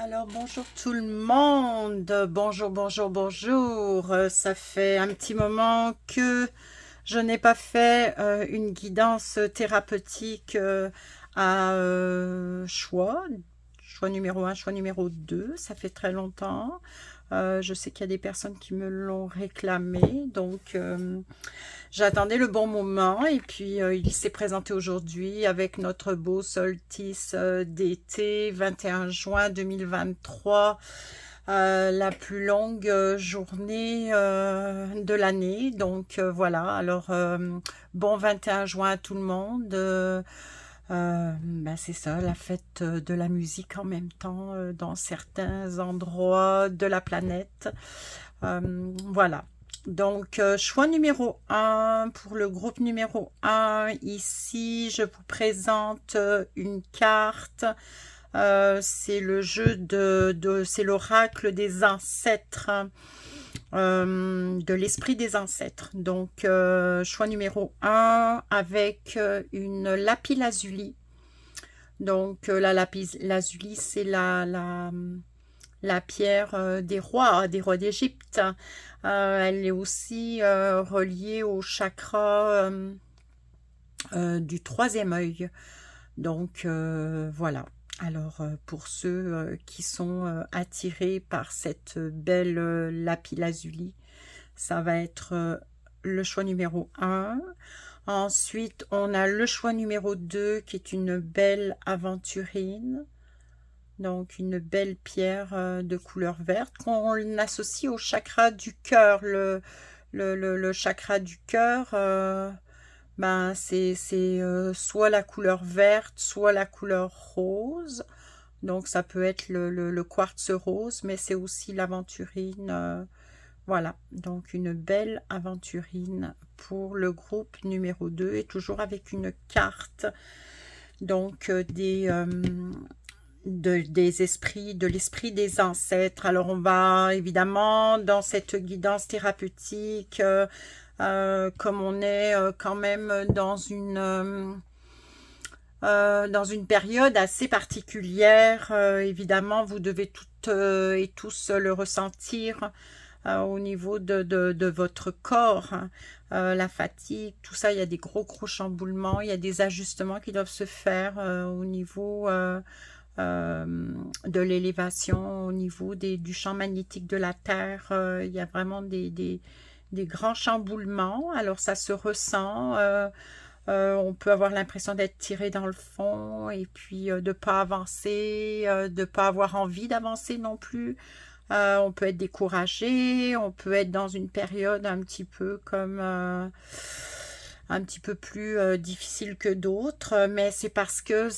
Alors bonjour tout le monde, bonjour, bonjour, bonjour. Ça fait un petit moment que je n'ai pas fait une guidance thérapeutique à choix numéro un, choix numéro 2. Ça fait très longtemps. Je sais qu'il y a des personnes qui me l'ont réclamé, donc j'attendais le bon moment et puis il s'est présenté aujourd'hui avec notre beau solstice d'été, 21 juin 2023, la plus longue journée de l'année. Donc voilà, alors bon 21 juin à tout le monde. Ben c'est ça, la fête de la musique en même temps dans certains endroits de la planète. Voilà. Donc, choix numéro un pour le groupe numéro un. Ici, je vous présente une carte. C'est le jeu c'est l'oracle des ancêtres, de l'esprit des ancêtres. Donc, choix numéro un avec une lapis lazuli. Donc, la lapis lazuli, c'est la pierre des rois d'Égypte. Elle est aussi reliée au chakra du troisième œil. Donc voilà. Alors pour ceux qui sont attirés par cette belle lapis lazuli, ça va être le choix numéro 1. Ensuite, on a le choix numéro 2 qui est une belle aventurine. Donc, une belle pierre de couleur verte qu'on associe au chakra du cœur. Le chakra du cœur, ben, c'est soit la couleur verte, soit la couleur rose. Donc, ça peut être le quartz rose, mais c'est aussi l'aventurine. Voilà, donc une belle aventurine pour le groupe numéro 2 et toujours avec une carte. Donc, des esprits, de l'esprit des ancêtres. Alors on va évidemment dans cette guidance thérapeutique, comme on est quand même dans une période assez particulière, évidemment vous devez toutes et tous le ressentir au niveau de votre corps, la fatigue, tout ça, il y a des gros chamboulements, il y a des ajustements qui doivent se faire au niveau de l'élévation, au niveau du champ magnétique de la Terre. Il y a vraiment des grands chamboulements. Alors ça se ressent. On peut avoir l'impression d'être tiré dans le fond et puis de ne pas avancer, de ne pas avoir envie d'avancer non plus. On peut être découragé, on peut être dans une période un petit peu comme un petit peu plus difficile que d'autres, mais c'est parce que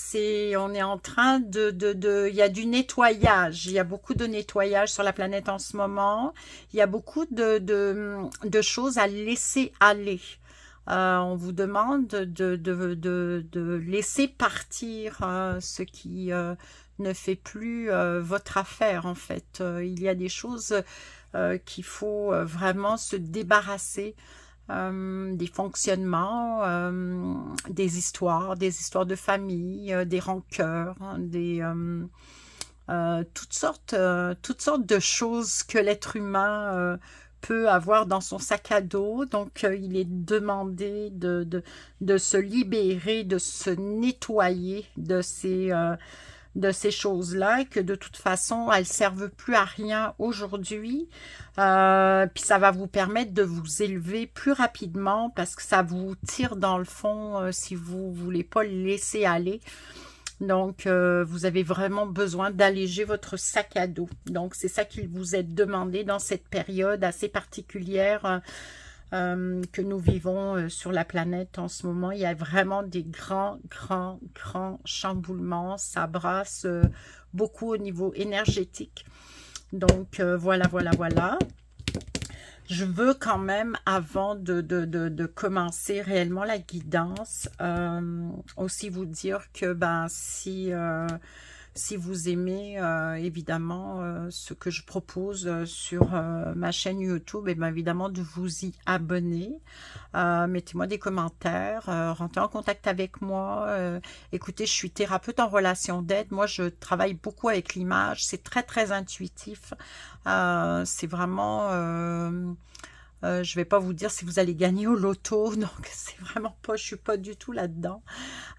on est en train il y a du nettoyage, il y a beaucoup de nettoyage sur la planète en ce moment, il y a beaucoup de choses à laisser aller. On vous demande de laisser partir ce qui ne fait plus votre affaire en fait. Il y a des choses qu'il faut vraiment se débarrasser, des fonctionnements, des histoires de famille, des rancœurs, toutes sortes de choses que l'être humain peut avoir dans son sac à dos. Donc il est demandé de se libérer, de se nettoyer de ces choses-là, et que de toute façon, elles ne servent plus à rien aujourd'hui. Puis ça va vous permettre de vous élever plus rapidement parce que ça vous tire dans le fond si vous ne voulez pas le laisser aller. Donc, vous avez vraiment besoin d'alléger votre sac à dos. Donc, c'est ça qu'il vous est demandé dans cette période assez particulière que nous vivons sur la planète en ce moment. Il y a vraiment des grands chamboulements. Ça brasse beaucoup au niveau énergétique. Donc, voilà. Je veux quand même, avant de commencer réellement la guidance, aussi vous dire que si si vous aimez évidemment ce que je propose sur ma chaîne YouTube, et bien évidemment de vous y abonner. Mettez-moi des commentaires, rentrez en contact avec moi. Écoutez, je suis thérapeute en relation d'aide. Moi, je travaille beaucoup avec l'image. C'est très, très intuitif. C'est vraiment... je vais pas vous dire si vous allez gagner au loto, donc c'est vraiment pas, je suis pas du tout là-dedans.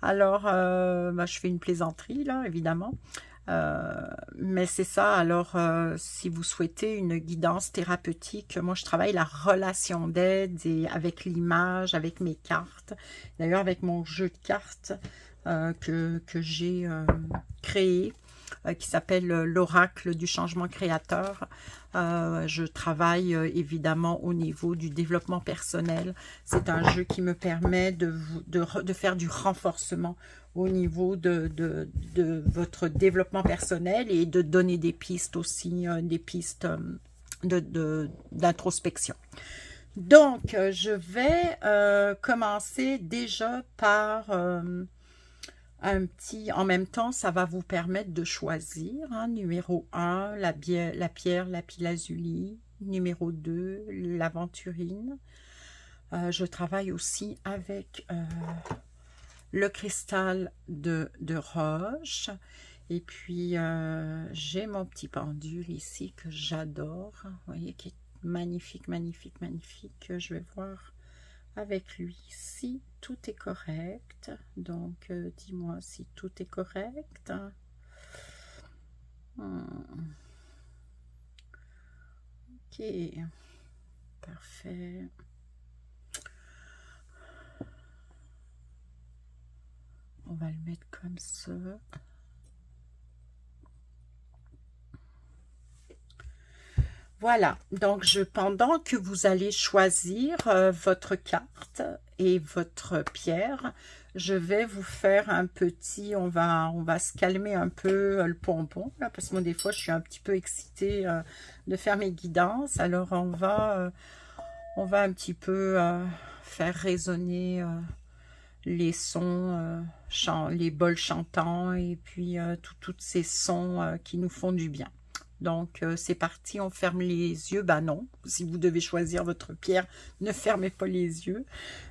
Alors, je fais une plaisanterie là, évidemment. Mais c'est ça. Alors, si vous souhaitez une guidance thérapeutique, moi je travaille la relation d'aide et avec l'image, avec mes cartes. D'ailleurs, avec mon jeu de cartes que j'ai créé, qui s'appelle l'oracle du changement créateur. Je travaille évidemment au niveau du développement personnel. C'est un jeu qui me permet de faire du renforcement au niveau de votre développement personnel et de donner des pistes aussi, des pistes d'introspection. Donc, je vais commencer déjà par... en même temps, ça va vous permettre de choisir. Numéro 1, la pierre lapis-lazuli. Numéro 2, l'aventurine. Je travaille aussi avec le cristal de roche. Et puis, j'ai mon petit pendule ici que j'adore. Vous voyez, qui est magnifique, magnifique, magnifique. Je vais voir avec lui si tout est correct. Donc, dis-moi si tout est correct. Ok, parfait. On va le mettre comme ça. Voilà, donc pendant que vous allez choisir votre carte et votre pierre, je vais vous faire un petit, on va se calmer un peu le pompon, là, parce que moi des fois je suis un petit peu excitée de faire mes guidances. Alors on va un petit peu faire résonner les sons, les bols chantants et puis tous ces sons qui nous font du bien. Donc, c'est parti, on ferme les yeux. Ben non, si vous devez choisir votre pierre, ne fermez pas les yeux,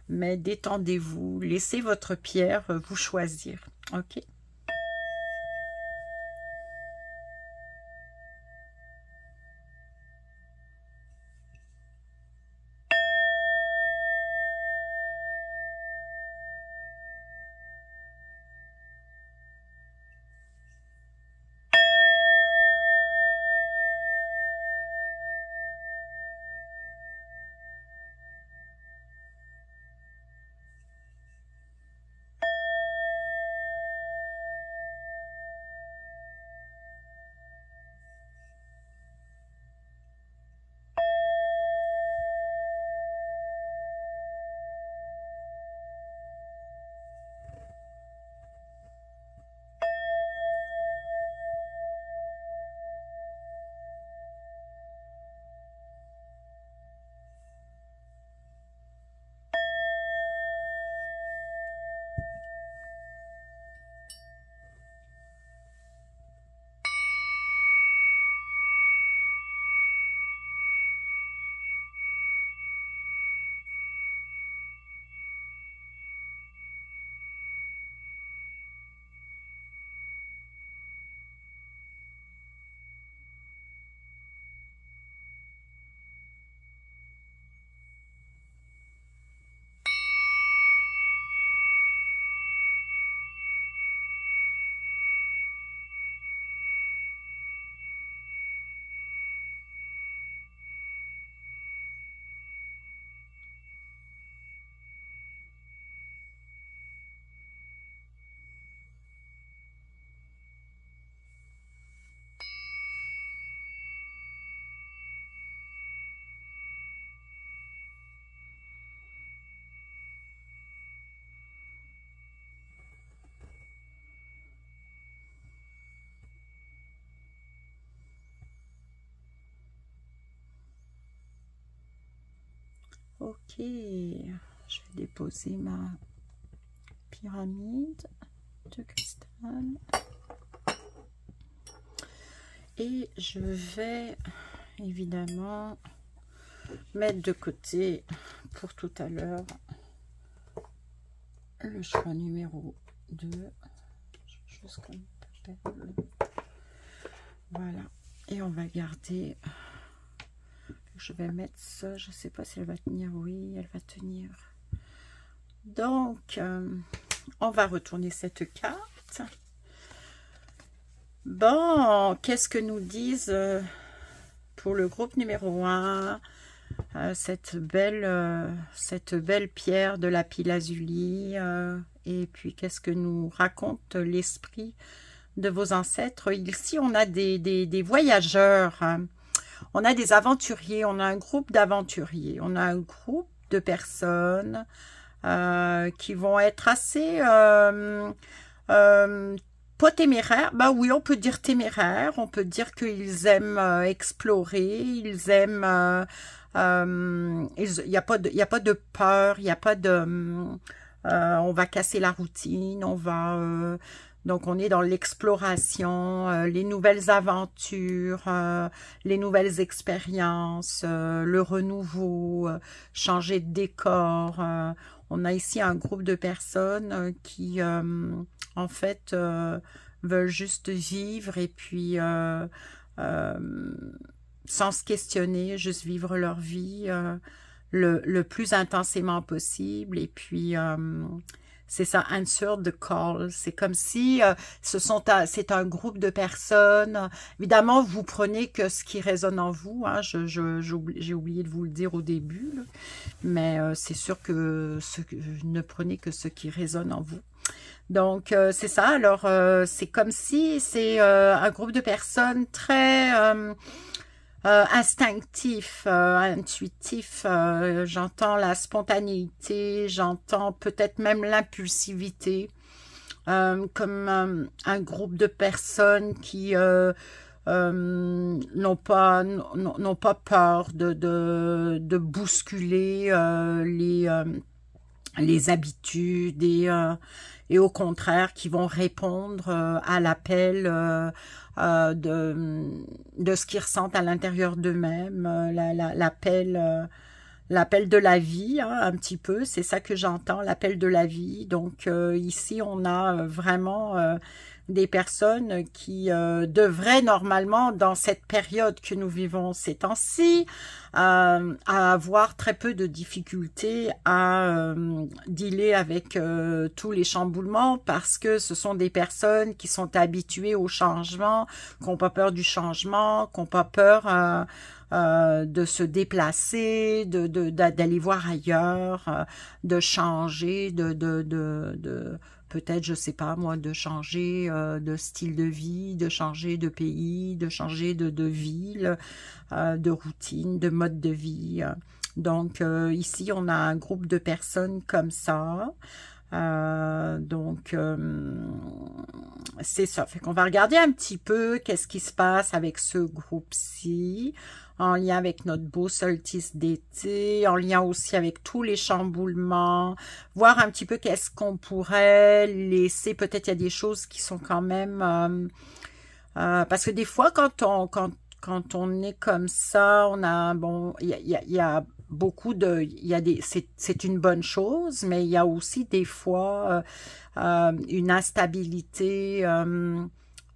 mais détendez-vous, laissez votre pierre vous choisir, ok? Ok, je vais déposer ma pyramide de cristal. Et je vais évidemment mettre de côté pour tout à l'heure le choix numéro 2. Juste comme perle. Voilà. Et on va garder. Je vais mettre ça. Je ne sais pas si elle va tenir. Oui, elle va tenir. Donc, on va retourner cette carte. Bon, qu'est-ce que nous disent pour le groupe numéro 1, cette belle pierre de lapis-lazuli, et puis qu'est-ce que nous raconte l'esprit de vos ancêtres? Ici, on a des voyageurs, hein. On a des aventuriers, on a un groupe d'aventuriers, on a un groupe de personnes qui vont être assez... pas téméraires, bah oui, on peut dire téméraires, on peut dire qu'ils aiment explorer, ils aiment... il n'y a pas de peur, il n'y a pas de... on va casser la routine, on va... donc, on est dans l'exploration, les nouvelles aventures, les nouvelles expériences, le renouveau, changer de décor. On a ici un groupe de personnes qui, en fait, veulent juste vivre et puis, sans se questionner, juste vivre leur vie le plus intensément possible. Et puis... c'est ça, answer the call. C'est comme si c'est un groupe de personnes. Évidemment, vous prenez que ce qui résonne en vous. Hein, j'ai oublié de vous le dire au début. Là, mais c'est sûr que ne prenez que ce qui résonne en vous. Donc, c'est ça. Alors, c'est comme si c'est un groupe de personnes très... instinctif, intuitif, j'entends la spontanéité, j'entends peut-être même l'impulsivité, comme un groupe de personnes qui n'ont pas peur de bousculer les habitudes et au contraire qui vont répondre à l'appel de ce qu'ils ressentent à l'intérieur d'eux-mêmes, l'appel de la vie, hein, un petit peu, c'est ça que j'entends, l'appel de la vie. Donc ici on a vraiment des personnes qui devraient normalement, dans cette période que nous vivons ces temps-ci, à avoir très peu de difficultés à dealer avec tous les chamboulements, parce que ce sont des personnes qui sont habituées au changement, qui n'ont pas peur du changement, qui n'ont pas peur de se déplacer, d'aller voir ailleurs, de changer, peut-être, je sais pas moi, de changer de style de vie, de changer de pays, de changer de ville, de routine, de mode de vie. Donc, ici, on a un groupe de personnes comme ça. Donc, c'est ça. Fait qu'on va regarder un petit peu qu'est-ce qui se passe avec ce groupe-ci, en lien avec notre beau solstice d'été, en lien aussi avec tous les chamboulements, voir un petit peu qu'est-ce qu'on pourrait laisser. Peut-être il y a des choses qui sont quand même... parce que des fois, quand on est comme ça, on a... Bon, il y a beaucoup de... c'est une bonne chose, mais il y a aussi des fois une instabilité,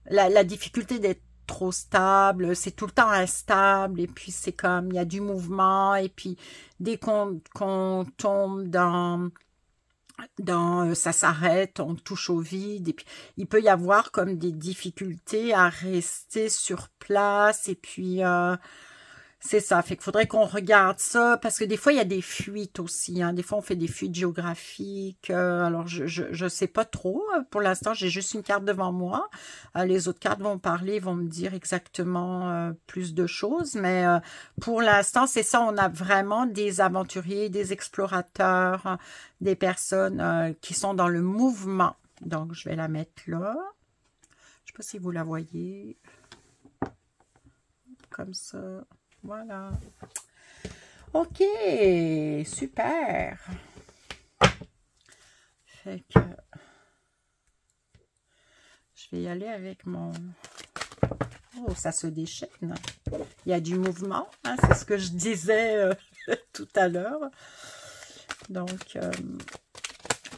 la difficulté d'être trop stable, c'est tout le temps instable, et puis c'est comme, il y a du mouvement, et puis dès qu'on tombe dans ça s'arrête, on touche au vide, et puis il peut y avoir comme des difficultés à rester sur place, et puis c'est ça, fait qu'il faudrait qu'on regarde ça, parce que des fois, il y a des fuites aussi, hein. Des fois, on fait des fuites géographiques, alors je sais pas trop, pour l'instant, j'ai juste une carte devant moi, les autres cartes vont parler, vont me dire exactement plus de choses, mais pour l'instant, c'est ça, on a vraiment des aventuriers, des explorateurs, des personnes qui sont dans le mouvement, donc je vais la mettre là, je sais pas si vous la voyez, comme ça. Voilà. Ok, super. Fait que je vais y aller avec mon Oh, ça se déchaîne. Il y a du mouvement, hein, c'est ce que je disais tout à l'heure. Donc,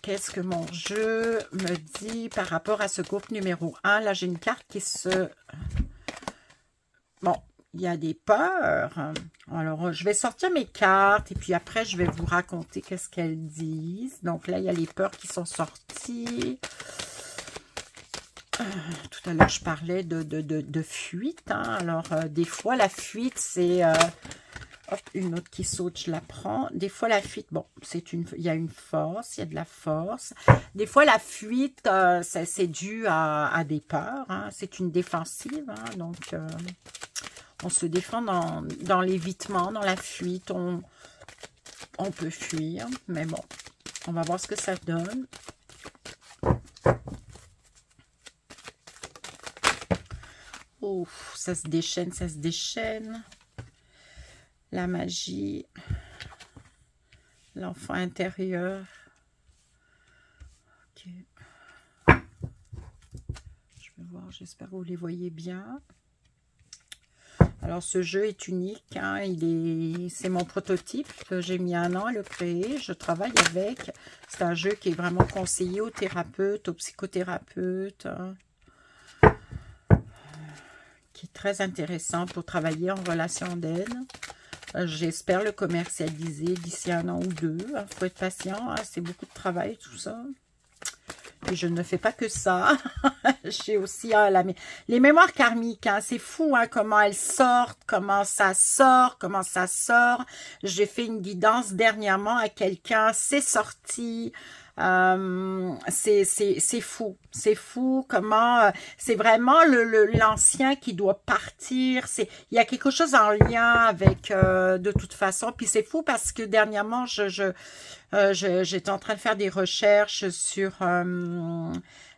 qu'est-ce que mon jeu me dit par rapport à ce groupe numéro 1? Là, j'ai une carte qui se... Bon, il y a des peurs. Alors, je vais sortir mes cartes et puis après, je vais vous raconter qu'est-ce qu'elles disent. Donc là, il y a les peurs qui sont sorties. Tout à l'heure, je parlais de fuite. Hein. Alors, des fois, la fuite, c'est... hop, une autre qui saute, je la prends. Des fois, la fuite, bon, il y a une force, il y a de la force. Des fois, la fuite, c'est dû à des peurs. Hein. C'est une défensive. Hein. Donc, on se défend dans l'évitement, dans la fuite. On peut fuir, mais bon, on va voir ce que ça donne. Oh, ça se déchaîne, ça se déchaîne. La magie. L'enfant intérieur. Ok. Je vais voir, j'espère que vous les voyez bien. Alors, ce jeu est unique. Hein, c'est mon prototype. J'ai mis 1 an à le créer. Je travaille avec. C'est un jeu qui est vraiment conseillé aux thérapeutes, aux psychothérapeutes. Hein, qui est très intéressant pour travailler en relation d'aide. J'espère le commercialiser d'ici 1 an ou 2. Il faut être patient. Hein, c'est beaucoup de travail, tout ça. Et je ne fais pas que ça. J'ai aussi les mémoires karmiques. Hein, c'est fou hein, comment elles sortent, comment ça sort. J'ai fait une guidance dernièrement à quelqu'un. C'est sorti. C'est fou. C'est fou comment... c'est vraiment l'ancien qui doit partir. Il y a quelque chose en lien avec... de toute façon. Puis c'est fou parce que dernièrement, j'étais en train de faire des recherches sur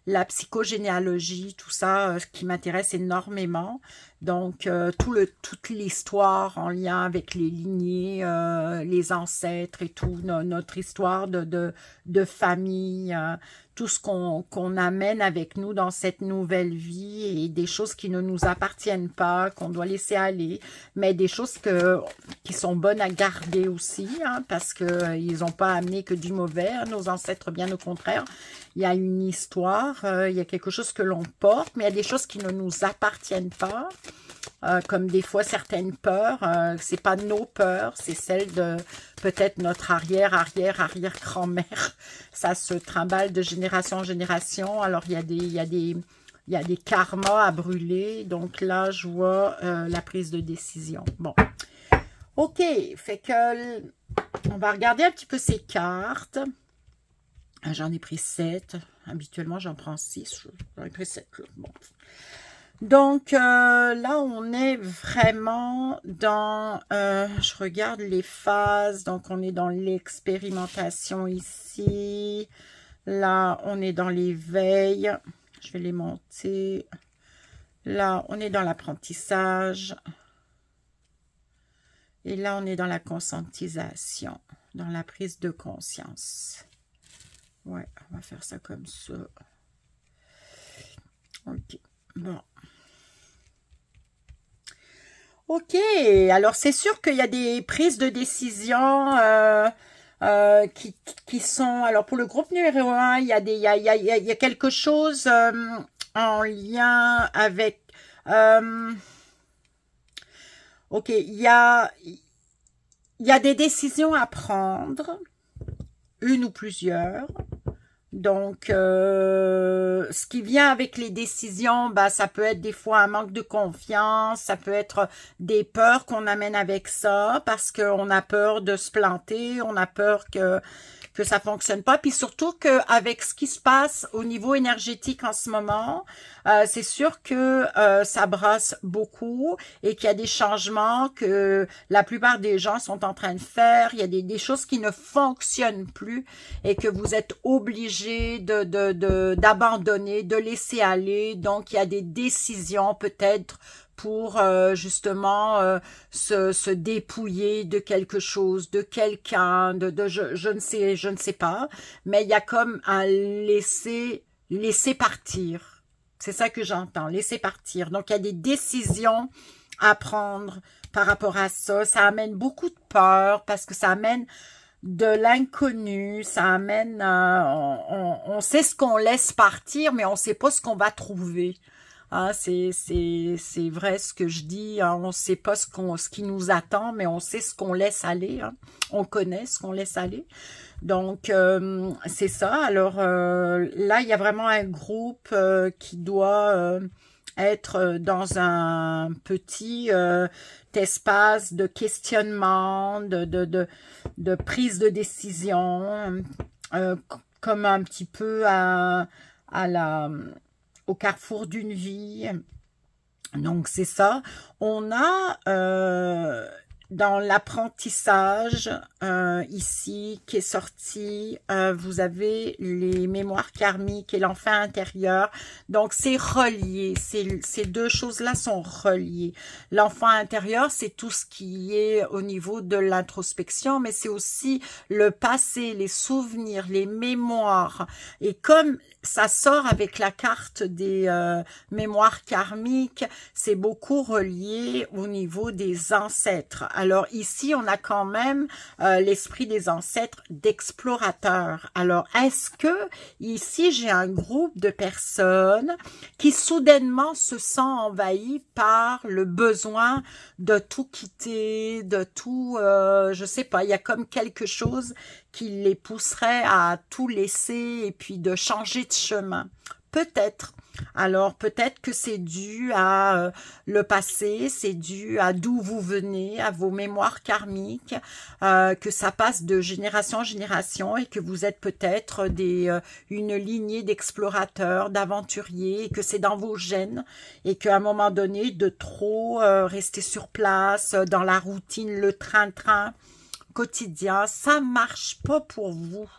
la psychogénéalogie, tout ça, qui m'intéresse énormément. Donc, toute l'histoire en lien avec les lignées, les ancêtres et tout, notre histoire de famille, tout ce qu'on amène avec nous dans cette nouvelle vie et des choses qui ne nous appartiennent pas, qu'on doit laisser aller, mais des choses qui sont bonnes à garder aussi, hein, parce qu'ils n'ont pas amené que du mauvais, hein, nos ancêtres, bien au contraire. Il y a une histoire, il y a quelque chose que l'on porte, mais il y a des choses qui ne nous appartiennent pas. Comme des fois certaines peurs, c'est pas nos peurs, c'est celles de peut-être notre arrière-grand-mère. Ça se trimballe de génération en génération. Alors il y a des karmas à brûler. Donc là, je vois la prise de décision. Bon, ok, fait que on va regarder un petit peu ces cartes. J'en ai pris 7. Habituellement, j'en prends 6. J'en ai pris 7. Bon. Donc, là, on est vraiment dans... je regarde les phases. Donc, on est dans l'expérimentation ici. Là, on est dans l'éveil. Je vais les monter. Là, on est dans l'apprentissage. Et là, on est dans la conscientisation, dans la prise de conscience. Ouais, on va faire ça comme ça. Ok, bon. Ok, alors c'est sûr qu'il y a des prises de décision qui sont... Alors pour le groupe numéro 1, il y a quelque chose en lien avec... ok, il y a des décisions à prendre, une ou plusieurs. Donc, ce qui vient avec les décisions, bah, ça peut être des fois un manque de confiance, ça peut être des peurs qu'on amène avec ça, parce qu'on a peur de se planter, on a peur que ça fonctionne pas. Puis surtout qu'avec ce qui se passe au niveau énergétique en ce moment, c'est sûr que ça brasse beaucoup et qu'il y a des changements que la plupart des gens sont en train de faire. Il y a des choses qui ne fonctionnent plus et que vous êtes obligés d'abandonner, de laisser aller. Donc, il y a des décisions peut-être pour justement se dépouiller de quelque chose, de quelqu'un, je ne sais pas, mais il y a comme un laisser partir. C'est ça que j'entends, laisser partir. Donc, il y a des décisions à prendre par rapport à ça. Ça amène beaucoup de peur parce que ça amène de l'inconnu. Ça amène... on sait ce qu'on laisse partir, mais on ne sait pas ce qu'on va trouver. Hein, c'est vrai ce que je dis. Hein, on ne sait pas ce qui nous attend, mais on sait ce qu'on laisse aller. Hein. On connaît ce qu'on laisse aller. Donc, c'est ça. Alors, là, il y a vraiment un groupe qui doit être dans un petit espace de questionnement, de prise de décision, comme un petit peu au carrefour d'une vie. Donc, c'est ça. On a dans l'apprentissage ici qui est sorti, vous avez les mémoires karmiques et l'enfant intérieur. Donc, c'est relié. Ces deux choses-là sont reliées. L'enfant intérieur, c'est tout ce qui est au niveau de l'introspection, mais c'est aussi le passé, les souvenirs, les mémoires. Et comme ça sort avec la carte des mémoires karmiques, c'est beaucoup relié au niveau des ancêtres. Alors ici, on a quand même l'esprit des ancêtres d'explorateurs. Alors, est-ce que ici, j'ai un groupe de personnes qui soudainement se sent envahies par le besoin de tout quitter, de tout, je sais pas, il y a comme quelque chose qui les pousserait à tout laisser et puis de changer de chemin. Peut-être. Alors, peut-être que c'est dû à le passé, c'est dû à d'où vous venez, à vos mémoires karmiques, que ça passe de génération en génération et que vous êtes peut-être une lignée d'explorateurs, d'aventuriers, et que c'est dans vos gènes et qu'à un moment donné, de trop rester sur place, dans la routine, le train-train quotidien, ça marche pas pour vous.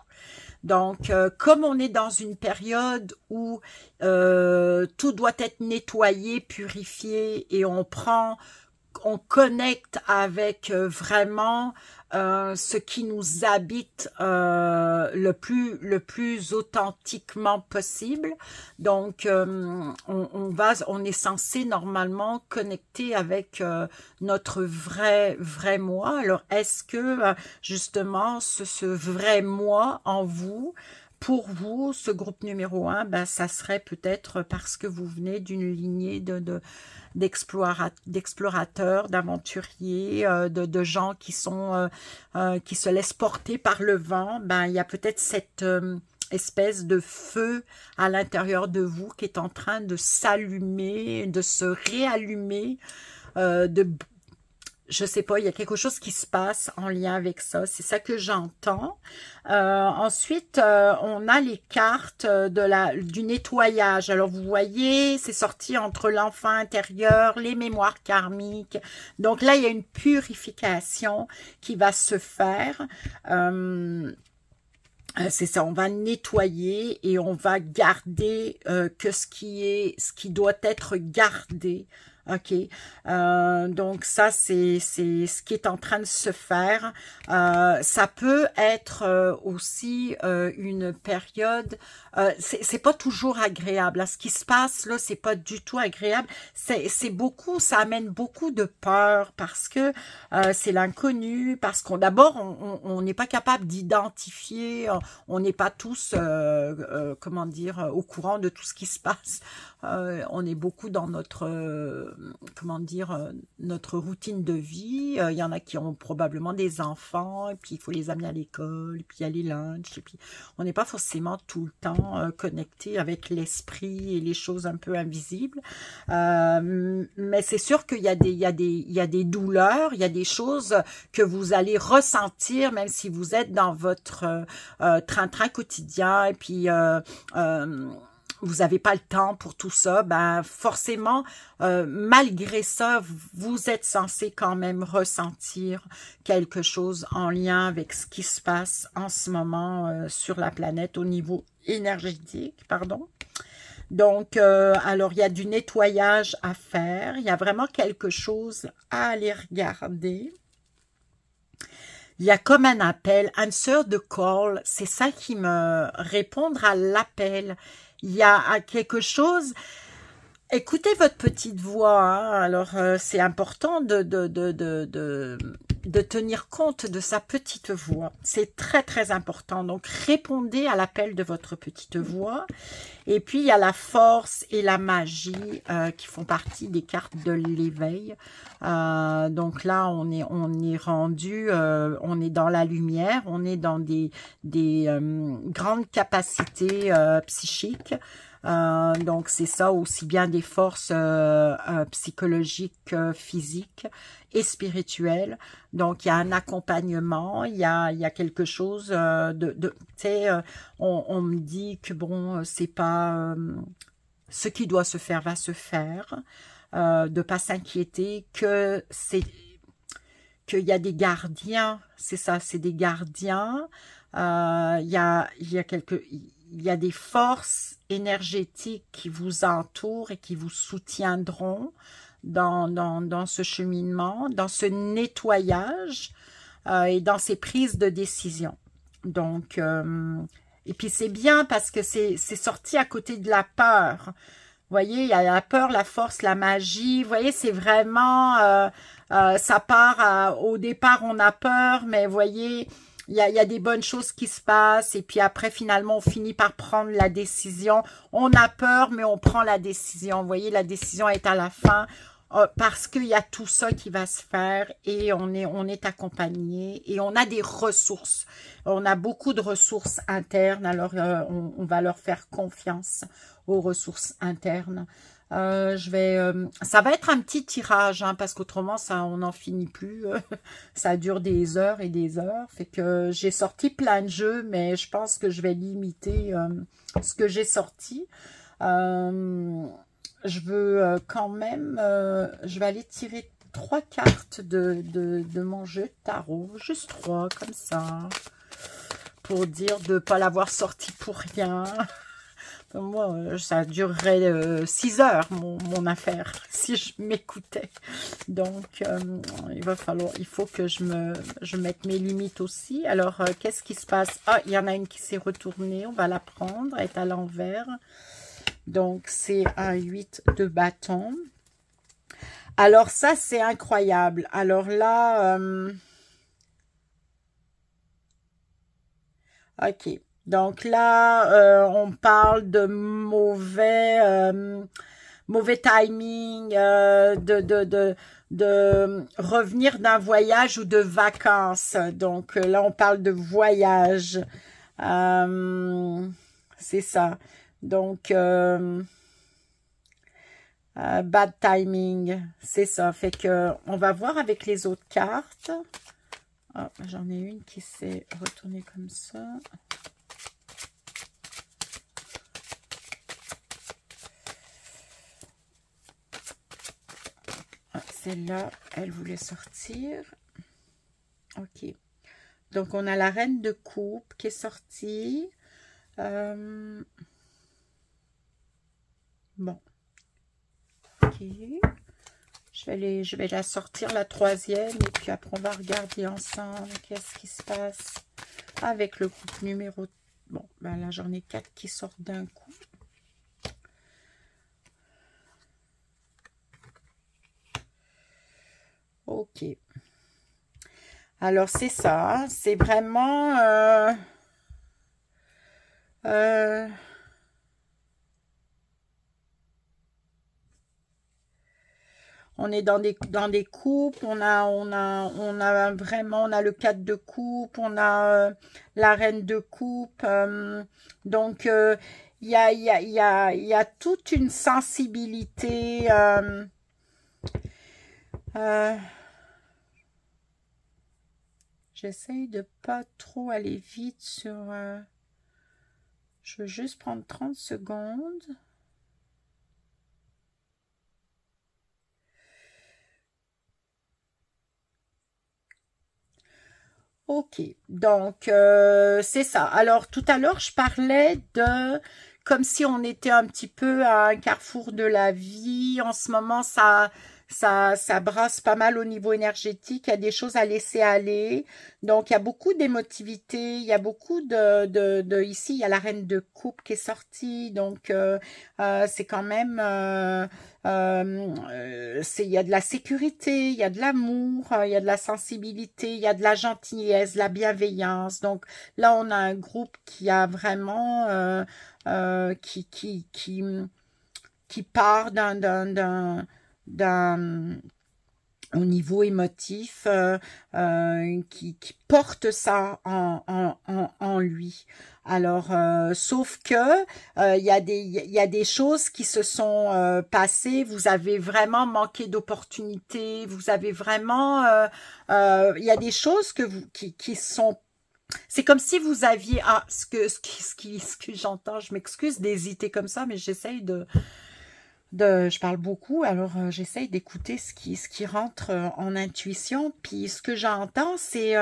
Donc, comme on est dans une période où tout doit être nettoyé, purifié et on connecte avec vraiment ce qui nous habite le plus authentiquement possible. Donc, on est censé normalement connecter avec notre vrai moi. Alors, est-ce que justement ce vrai moi en vous, pour vous, ce groupe numéro 1, ben, ça serait peut-être parce que vous venez d'une lignée d'explorateurs, d'aventuriers, de gens qui se laissent porter par le vent. Ben, il y a peut-être cette espèce de feu à l'intérieur de vous qui est en train de s'allumer, de se réallumer, je sais pas, il y a quelque chose qui se passe en lien avec ça. C'est ça que j'entends. Ensuite, on a les cartes du nettoyage. Alors, vous voyez, c'est sorti entre l'enfant intérieur, les mémoires karmiques. Donc là, il y a une purification qui va se faire. C'est ça, on va nettoyer et on va garder que ce qui doit être gardé. OK, donc ça, c'est ce qui est en train de se faire. Ça peut être aussi une période, c'est pas toujours agréable. Là, ce qui se passe là, c'est pas du tout agréable. C'est beaucoup, ça amène beaucoup de peur parce que c'est l'inconnu, parce qu'on d'abord, on n'est pas capable d'identifier, on n'est pas tous, comment dire, au courant de tout ce qui se passe. On est beaucoup dans notre, comment dire, notre routine de vie. Il y en a qui ont probablement des enfants, et puis il faut les amener à l'école, et puis il y a les lunchs, et puis on n'est pas forcément tout le temps connecté avec l'esprit et les choses un peu invisibles. Mais c'est sûr qu'il y a des douleurs, il y a des choses que vous allez ressentir, même si vous êtes dans votre train-train quotidien, et puis vous n'avez pas le temps pour tout ça, ben forcément, malgré ça, vous êtes censé quand même ressentir quelque chose en lien avec ce qui se passe en ce moment sur la planète au niveau énergétique, pardon. Donc, alors, il y a du nettoyage à faire, il y a vraiment quelque chose à aller regarder. Il y a comme un appel, answer the call, c'est ça qui me répondre à l'appel. Il y a quelque chose, Écoutez votre petite voix, hein. Alors c'est important de tenir compte de sa petite voix. C'est très très important. Donc répondez à l'appel de votre petite voix. Et puis il y a la force et la magie qui font partie des cartes de l'éveil. Donc là on est rendu, on est dans la lumière, on est dans des grandes capacités psychiques. Donc c'est ça, aussi bien des forces psychologiques, physiques et spirituelles. Donc il y a un accompagnement, il y a quelque chose tu sais, on me dit que bon, c'est pas ce qui doit se faire va se faire, de pas s'inquiéter, que c'est qu'il y a des gardiens, c'est ça, c'est des gardiens. Il y a des forces énergétiques qui vous entourent et qui vous soutiendront dans ce cheminement, dans ce nettoyage et dans ces prises de décision. Donc, et puis c'est bien parce que c'est sorti à côté de la peur. Vous voyez, il y a la peur, la force, la magie. Vous voyez, c'est vraiment, ça part, au départ on a peur, mais vous voyez, il y a des bonnes choses qui se passent et puis après finalement on finit par prendre la décision. On a peur mais on prend la décision. Vous voyez, la décision est à la fin parce qu'il y a tout ça qui va se faire et on est accompagné et on a des ressources. On a beaucoup de ressources internes, alors on va leur faire confiance aux ressources internes. Ça va être un petit tirage, hein, parce qu'autrement, on n'en finit plus. Ça dure des heures et des heures. Fait que j'ai sorti plein de jeux, mais je pense que je vais limiter ce que j'ai sorti. Je veux quand même... je vais aller tirer 3 cartes de mon jeu de tarot. Juste 3, comme ça. Pour dire de ne pas l'avoir sorti pour rien. Moi, ça durerait 6 heures, mon affaire, si je m'écoutais. Donc, il faut que je mette mes limites aussi. Alors, qu'est-ce qui se passe? Ah, il y en a une qui s'est retournée, on va la prendre, elle est à l'envers. Donc, c'est un 8 de bâton. Alors, ça, c'est incroyable. Alors là, ok. Donc là, on parle de mauvais timing, de revenir d'un voyage ou de vacances. Donc là, on parle de voyage. C'est ça. Donc, bad timing, c'est ça. Fait que on va voir avec les autres cartes. Oh, j'en ai une qui s'est retournée comme ça. Celle-là, elle voulait sortir. Ok. Donc, on a la reine de coupe qui est sortie. Bon. Ok. Je vais la sortir, la troisième. Et puis après, on va regarder ensemble qu'est-ce qui se passe avec le groupe numéro... Bon, ben là, j'en ai 4 qui sortent d'un coup. Ok. Alors, c'est ça. Hein, c'est vraiment... on est dans des coupes, on a le 4 de coupe, on a la reine de coupe. Donc, il y a toute une sensibilité... j'essaye de pas trop aller vite sur... je veux juste prendre 30 secondes. Ok, donc c'est ça. Alors tout à l'heure, je parlais de comme si on était un petit peu à un carrefour de la vie. En ce moment, ça ça brasse pas mal au niveau énergétique. Il y a des choses à laisser aller. Donc, il y a beaucoup d'émotivité. Il y a beaucoup ici, il y a la reine de coupe qui est sortie. Donc, c'est quand même... il y a de la sécurité, il y a de l'amour, il y a de la sensibilité, il y a de la gentillesse, de la bienveillance. Donc, là, on a un groupe qui a vraiment... qui part au niveau émotif, qui porte ça en lui. Alors, sauf que il y a des choses qui se sont passées. Vous avez vraiment manqué d'opportunités. Vous avez vraiment, il y a des choses qui sont. C'est comme si vous aviez ce que j'entends. Je m'excuse d'hésiter comme ça, mais j'essaye je parle beaucoup, alors j'essaye d'écouter ce qui rentre en intuition. Puis ce que j'entends, c'est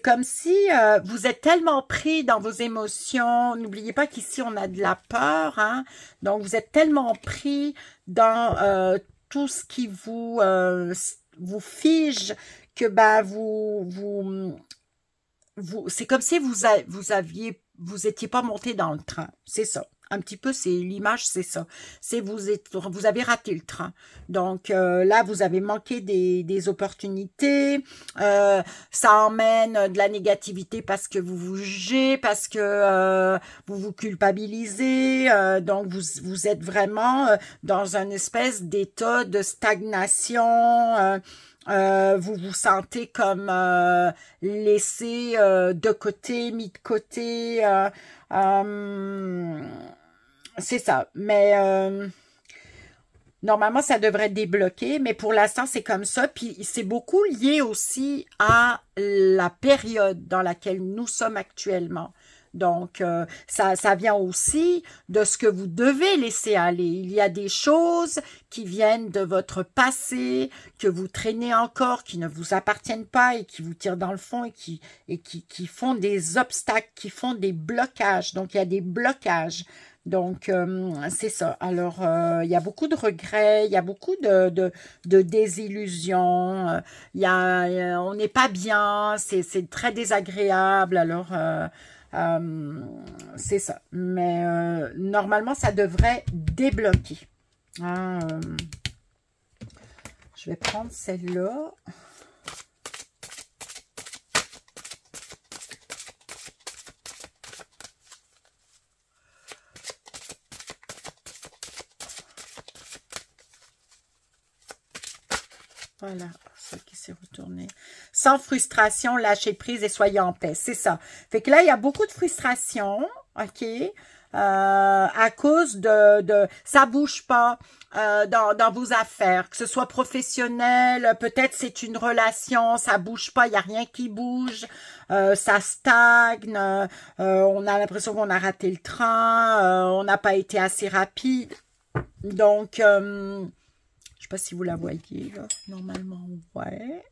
comme si vous êtes tellement pris dans vos émotions. N'oubliez pas qu'ici, on a de la peur. Hein? Donc, vous êtes tellement pris dans tout ce qui vous fige que c'est comme si vous étiez pas monté dans le train. C'est ça. Un petit peu, c'est l'image, c'est ça. C'est vous avez raté le train. Donc là, vous avez manqué des opportunités. Ça emmène de la négativité parce que vous vous jugez, parce que vous vous culpabilisez. Donc vous êtes vraiment dans une espèce d'état de stagnation. Vous vous sentez comme laissé de côté, mis de côté. C'est ça. Mais normalement, ça devrait débloquer. Mais pour l'instant, c'est comme ça. Puis c'est beaucoup lié aussi à la période dans laquelle nous sommes actuellement. Donc, ça vient aussi de ce que vous devez laisser aller. Il y a des choses qui viennent de votre passé, que vous traînez encore, qui ne vous appartiennent pas et qui vous tirent dans le fond et qui font des obstacles, qui font des blocages. Donc, il y a des blocages. Donc, c'est ça. Alors, il y a beaucoup de regrets, il y a beaucoup de désillusions. On n'est pas bien, c'est très désagréable. Alors... c'est ça. Mais normalement, ça devrait débloquer. Je vais prendre celle-là. Voilà, ça qui s'est retourné. Sans frustration, lâchez prise et soyez en paix. C'est ça. Fait que là, il y a beaucoup de frustration, OK? À cause de ça bouge pas dans vos affaires, que ce soit professionnel, peut-être c'est une relation, ça bouge pas, il n'y a rien qui bouge, ça stagne, on a l'impression qu'on a raté le train, on n'a pas été assez rapide. Donc, je sais pas si vous la voyez, là. Normalement, ouais.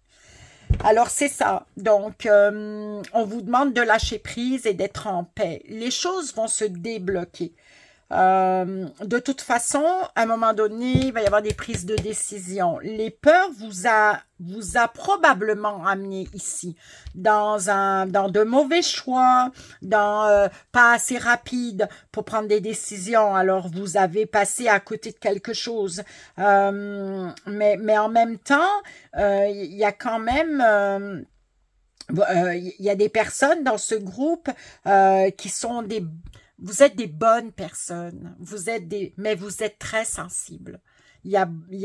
Alors, c'est ça. Donc, on vous demande de lâcher prise et d'être en paix. Les choses vont se débloquer. De toute façon, à un moment donné, il va y avoir des prises de décision. Les peurs vous a probablement amené ici dans de mauvais choix, pas assez rapide pour prendre des décisions. Alors vous avez passé à côté de quelque chose, mais en même temps, il y a quand même il y a des personnes dans ce groupe qui sont vous êtes des bonnes personnes, mais vous êtes très sensibles. Il y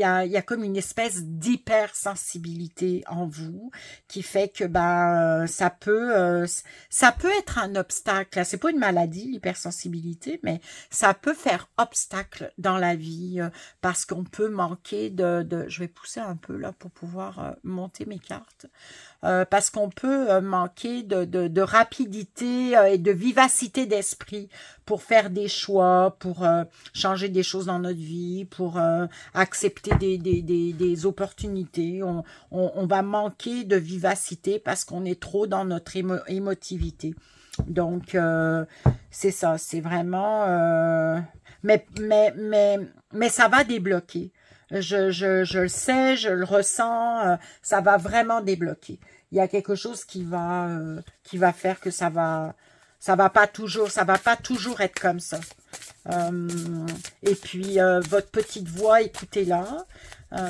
a comme une espèce d'hypersensibilité en vous qui fait que ça peut être un obstacle. C'est pas une maladie, l'hypersensibilité, mais ça peut faire obstacle dans la vie parce qu'on peut manquer je vais pousser un peu là pour pouvoir monter mes cartes. Parce qu'on peut manquer de rapidité et de vivacité d'esprit pour faire des choix, pour changer des choses dans notre vie, pour accepter des opportunités. On va manquer de vivacité parce qu'on est trop dans notre émotivité. Donc, c'est ça, c'est vraiment... Mais ça va débloquer. Je le sais, je le ressens, ça va vraiment débloquer. Il y a quelque chose qui va faire que ça va pas toujours être comme ça. Et puis, votre petite voix, écoutez-la.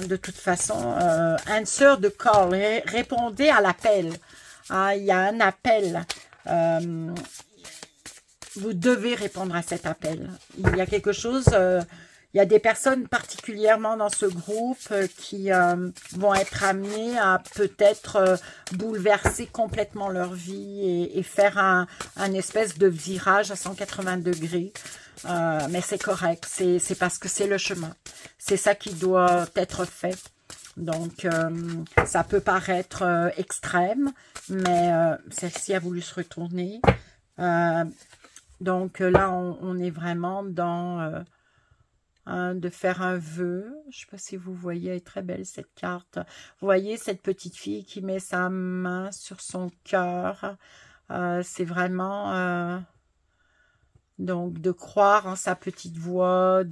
De toute façon, answer the call, répondez à l'appel. Ah, il y a un appel. Vous devez répondre à cet appel. Il y a quelque chose, il y a des personnes particulièrement dans ce groupe qui vont être amenées à peut-être bouleverser complètement leur vie et faire un espèce de virage à 180 degrés. Mais c'est correct, c'est parce que c'est le chemin. C'est ça qui doit être fait. Donc, ça peut paraître extrême, mais celle-ci a voulu se retourner. Donc là, on est vraiment dans de faire un vœu. Je ne sais pas si vous voyez, elle est très belle cette carte. Vous voyez cette petite fille qui met sa main sur son cœur. C'est vraiment donc de croire en sa petite voix, et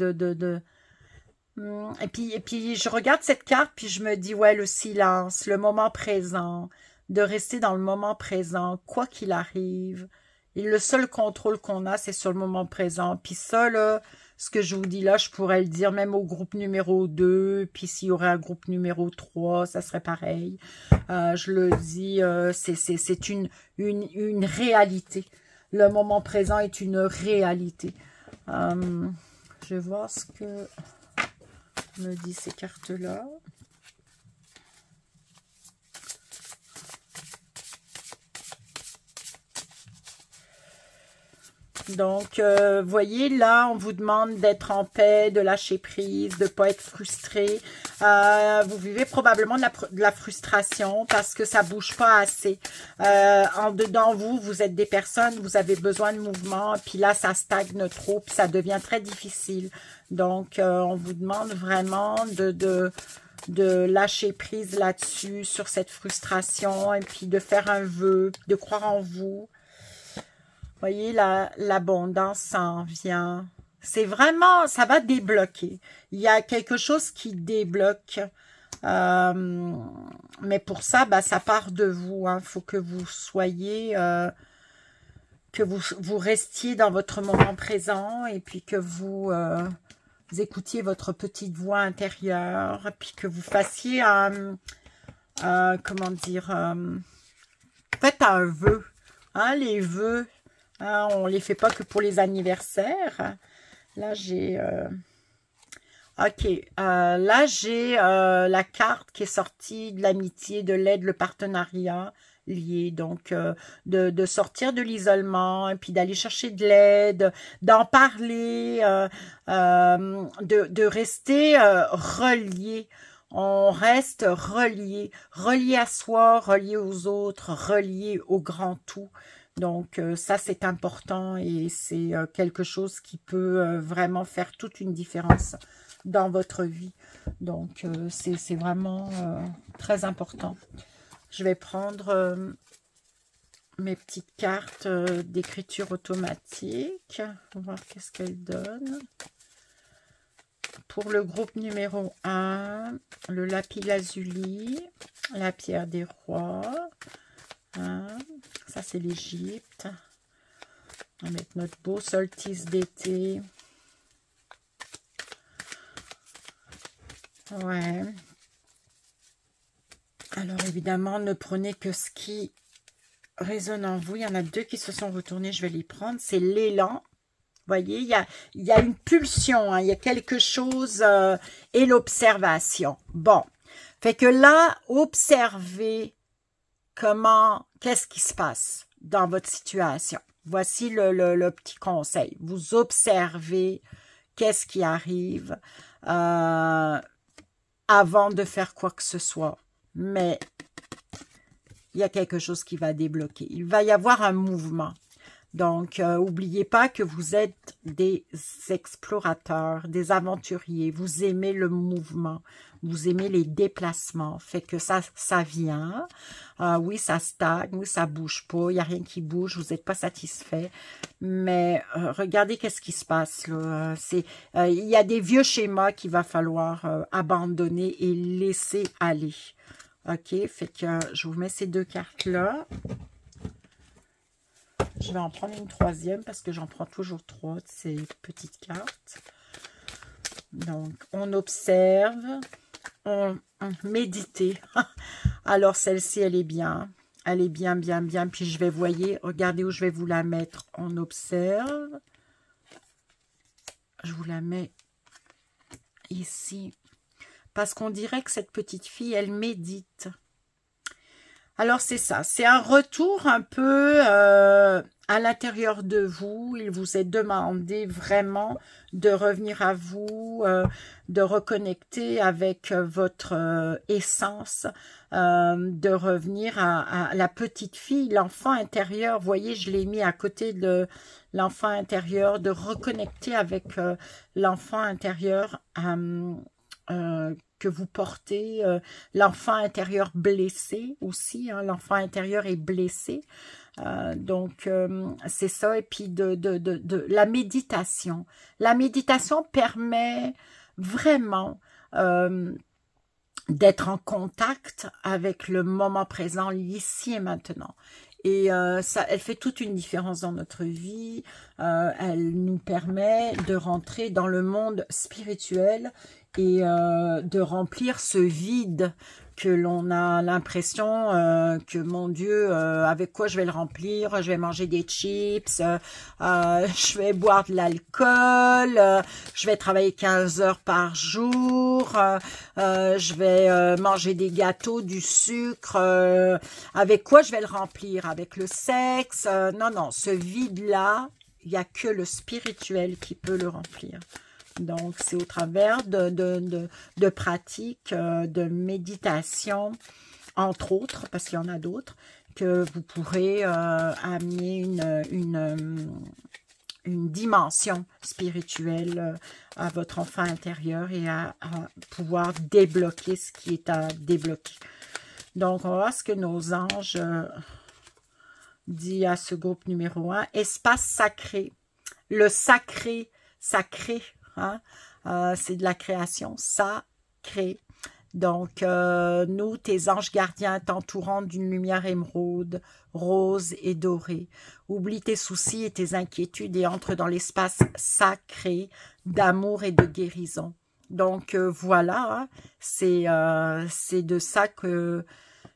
puis je regarde cette carte, puis je me dis, ouais, le silence, le moment présent, de rester dans le moment présent, quoi qu'il arrive. Et le seul contrôle qu'on a, c'est sur le moment présent. Puis ça, là, ce que je vous dis là, je pourrais le dire même au groupe numéro 2, puis s'il y aurait un groupe numéro 3, ça serait pareil. Je le dis, c'est une réalité. Le moment présent est une réalité. Je vais voir ce que me disent ces cartes-là. Donc, vous voyez, là, on vous demande d'être en paix, de lâcher prise, de ne pas être frustré. Vous vivez probablement de la frustration parce que ça ne bouge pas assez. En dedans, vous êtes des personnes, vous avez besoin de mouvement, puis là, ça stagne trop, puis ça devient très difficile. Donc, on vous demande vraiment de lâcher prise là-dessus, sur cette frustration, et puis de faire un vœu, de croire en vous. Vous voyez, l'abondance s'en vient. C'est vraiment, ça va débloquer. Il y a quelque chose qui débloque. Mais pour ça, ça part de vous. Il faut que vous soyez, que vous restiez dans votre moment présent et puis que vous écoutiez votre petite voix intérieure. Puis que vous fassiez comment dire, faites un vœu. Les vœux. On ne les fait pas que pour les anniversaires. Là, j'ai... OK. Là, j'ai la carte qui est sortie de l'amitié, de l'aide, le partenariat lié. Donc, de sortir de l'isolement et puis d'aller chercher de l'aide, d'en parler, de rester relié. On reste relié. Relié à soi, relié aux autres, relié au grand tout. Donc, ça, c'est important et c'est quelque chose qui peut vraiment faire toute une différence dans votre vie. Donc, c'est vraiment très important. Je vais prendre mes petites cartes d'écriture automatique. On va voir qu'est-ce qu'elles donnent. Pour le groupe numéro 1, le lapis lazuli, la pierre des rois. Ça, c'est l'Égypte. On va mettre notre beau solstice d'été. Ouais. Alors, évidemment, ne prenez que ce qui résonne en vous. Il y en a 2 qui se sont retournés. Je vais les prendre. C'est l'élan. Vous voyez, il y a une pulsion. Il y a quelque chose et l'observation. Bon. Fait que là, observez qu'est-ce qui se passe dans votre situation. Voici le petit conseil. Vous observez qu'est-ce qui arrive avant de faire quoi que ce soit. Mais il y a quelque chose qui va débloquer. Il va y avoir un mouvement. Donc, n'oubliez pas que vous êtes des explorateurs, des aventuriers. Vous aimez le mouvement, vous aimez les déplacements. Fait que ça vient. Oui, ça stagne, oui, ça bouge pas. Il n'y a rien qui bouge, vous n'êtes pas satisfait. Mais regardez qu'est-ce qui se passe là. Il y a des vieux schémas qu'il va falloir abandonner et laisser aller. OK, fait que je vous mets ces deux cartes-là. Je vais en prendre une troisième parce que j'en prends toujours 3 de ces petites cartes. Donc, on observe, on médite. Alors, celle-ci, elle est bien. Elle est bien, bien, bien. Puis, je vais, voyez, regardez où je vais vous la mettre. On observe. Je vous la mets ici. Parce qu'on dirait que cette petite fille, elle médite. Alors, c'est ça. C'est un retour un peu à l'intérieur de vous. Il vous est demandé vraiment de revenir à vous, de reconnecter avec votre essence, de revenir à la petite fille, l'enfant intérieur. Vous voyez, je l'ai mis à côté de l'enfant intérieur, de reconnecter avec l'enfant intérieur que vous portez, l'enfant intérieur blessé aussi, hein, l'enfant intérieur est blessé, donc c'est ça, et puis de la méditation. La méditation permet vraiment d'être en contact avec le moment présent, l'ici et maintenant. Et ça, elle fait toute une différence dans notre vie. Elle nous permet de rentrer dans le monde spirituel et de remplir ce vide que l'on a l'impression que, mon Dieu, avec quoi je vais le remplir? Je vais manger des chips, je vais boire de l'alcool, je vais travailler 15 heures par jour, je vais manger des gâteaux, du sucre. Avec quoi je vais le remplir? Avec le sexe? Non, non, ce vide-là, il n'y a que le spirituel qui peut le remplir. Donc, c'est au travers de pratiques, de méditation, entre autres, parce qu'il y en a d'autres, que vous pourrez amener une dimension spirituelle à votre enfant intérieur et à pouvoir débloquer ce qui est à débloquer. Donc, on va voir ce que nos anges disent à ce groupe numéro 1. Espace sacré. Le sacré, sacré. Hein? C'est de la création sacrée. Donc, nous, tes anges gardiens, t'entourant d'une lumière émeraude, rose et dorée. Oublie tes soucis et tes inquiétudes et entre dans l'espace sacré d'amour et de guérison. Donc, voilà, hein? C'est de ça que...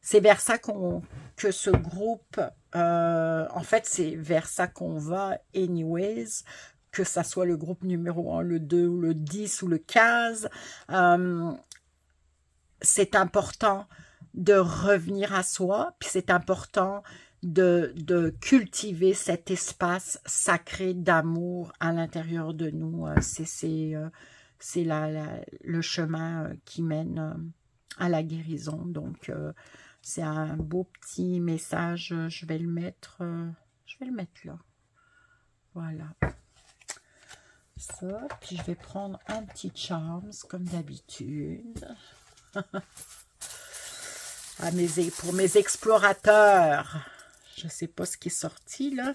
C'est vers ça que ce groupe... en fait, c'est vers ça qu'on va anyways, que ça soit le groupe numéro 1, le 2, ou le 10, ou le 15, c'est important de revenir à soi, puis c'est important de cultiver cet espace sacré d'amour à l'intérieur de nous. C'est le chemin qui mène à la guérison. Donc, c'est un beau petit message. Je vais le mettre là. Voilà. Ça, puis je vais prendre un petit Charms comme d'habitude pour mes explorateurs. Je sais pas ce qui est sorti là.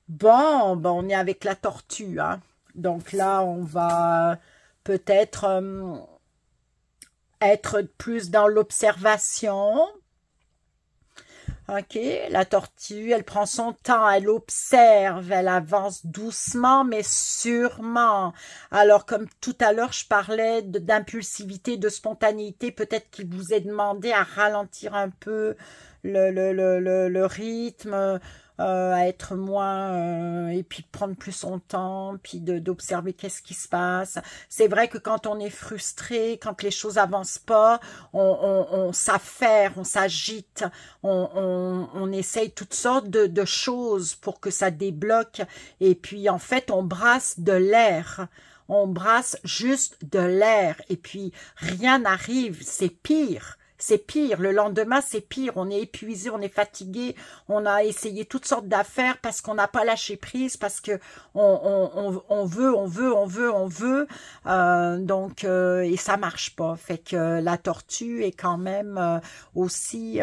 Bon, on est avec la tortue, hein. Donc là, on va peut-être être plus dans l'observation. Ok, la tortue, elle prend son temps, elle observe, elle avance doucement mais sûrement. Alors comme tout à l'heure je parlais d'impulsivité, de spontanéité, peut-être qu'il vous est demandé à ralentir un peu le rythme, à être moins, et puis de prendre plus son temps, puis d'observer qu'est-ce qui se passe. C'est vrai que quand on est frustré, quand les choses avancent pas, on s'affaire, on s'agite, on essaye toutes sortes de choses pour que ça débloque, et puis en fait on brasse de l'air. On brasse juste de l'air, et puis rien n'arrive, c'est pire. c'est pire. Le lendemain, c'est pire. On est épuisé, on est fatigué. On a essayé toutes sortes d'affaires parce qu'on n'a pas lâché prise, parce que on veut. Donc, et ça marche pas. Fait que la tortue est quand même aussi...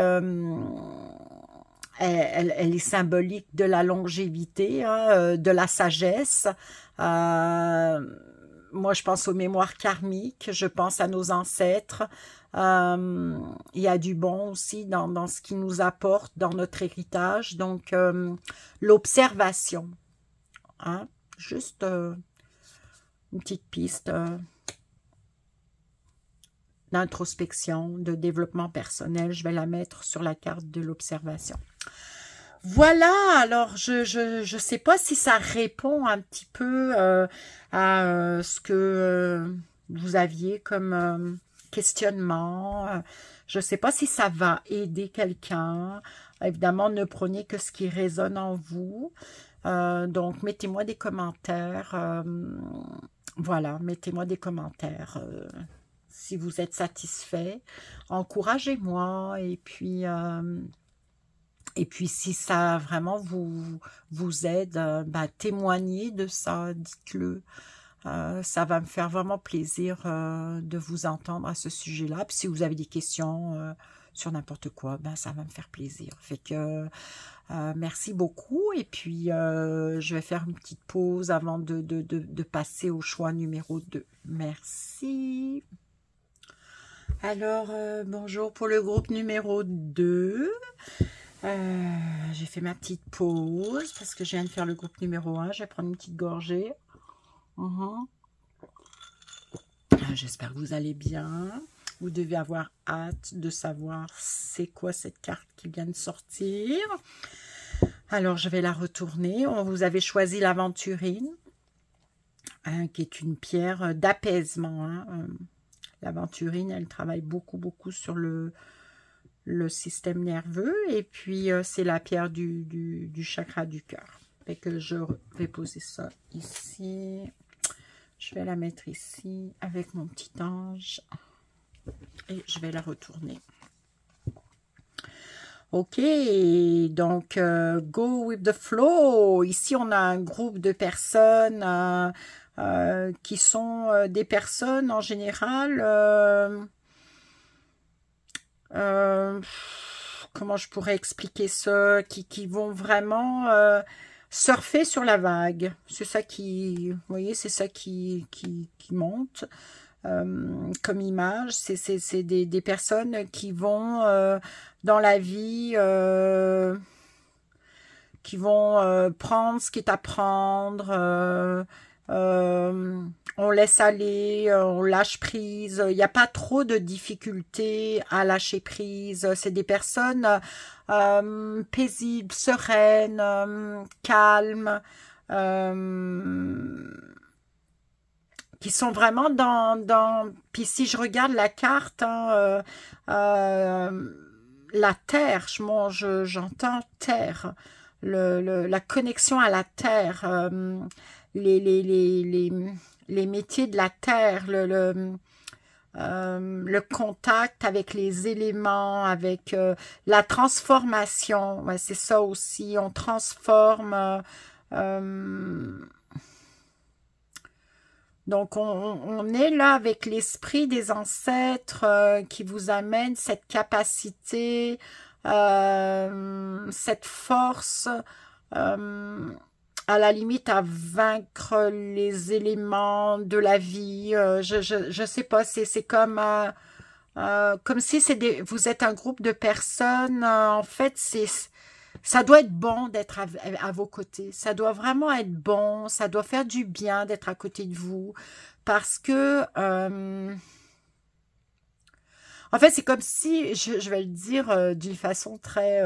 elle est symbolique de la longévité, hein, de la sagesse. Moi, je pense aux mémoires karmiques, je pense à nos ancêtres. Il y a du bon aussi dans ce qui nous apporte, dans notre héritage. Donc, l'observation. Hein? Juste une petite piste d'introspection, de développement personnel. Je vais la mettre sur la carte de l'observation. Voilà, alors je sais pas si ça répond un petit peu à ce que vous aviez comme questionnement. Je sais pas si ça va aider quelqu'un. Évidemment, ne prenez que ce qui résonne en vous. Donc, mettez-moi des commentaires. Voilà, mettez-moi des commentaires. Si vous êtes satisfait, encouragez-moi et puis si ça vraiment vous aide, témoignez de ça, dites-le. Ça va me faire vraiment plaisir de vous entendre à ce sujet-là. Puis si vous avez des questions sur n'importe quoi, ça va me faire plaisir. Fait que merci beaucoup. Et puis je vais faire une petite pause avant de passer au choix numéro 2. Merci. Alors, bonjour pour le groupe numéro 2. J'ai fait ma petite pause parce que je viens de faire le groupe numéro 1. Je vais prendre une petite gorgée. J'espère que vous allez bien. Vous devez avoir hâte de savoir c'est quoi cette carte qui vient de sortir. Alors, je vais la retourner. Vous avez choisi l'aventurine, hein, qui est une pierre d'apaisement. Hein. L'aventurine, elle travaille beaucoup sur le système nerveux. Et puis, c'est la pierre du chakra du cœur. Fait que je vais poser ça ici. Je vais la mettre ici avec mon petit ange. Et je vais la retourner. Ok, donc go with the flow. Ici, on a un groupe de personnes qui sont des personnes en général. Comment je pourrais expliquer ça? Qui vont vraiment surfer sur la vague. C'est ça qui, vous voyez, c'est ça qui monte. Comme image, c'est des personnes qui vont dans la vie, qui vont prendre ce qui est à prendre, on laisse aller, on lâche prise, il n'y a pas trop de difficultés à lâcher prise, c'est des personnes paisibles, sereines, calmes, qui sont vraiment puis si je regarde la carte, hein, la terre, j'entends terre, la connexion à la terre, les métiers de la terre, le contact avec les éléments, avec la transformation, ouais, c'est ça aussi, on transforme. Donc, on est là avec l'esprit des ancêtres qui vous amène cette capacité, cette force, à la limite à vaincre les éléments de la vie. Je sais pas, c'est comme si vous êtes un groupe de personnes. En fait, ça doit être bon d'être à vos côtés. Ça doit vraiment être bon. Ça doit faire du bien d'être à côté de vous. Parce que, en fait, c'est comme si, je vais le dire d'une façon très,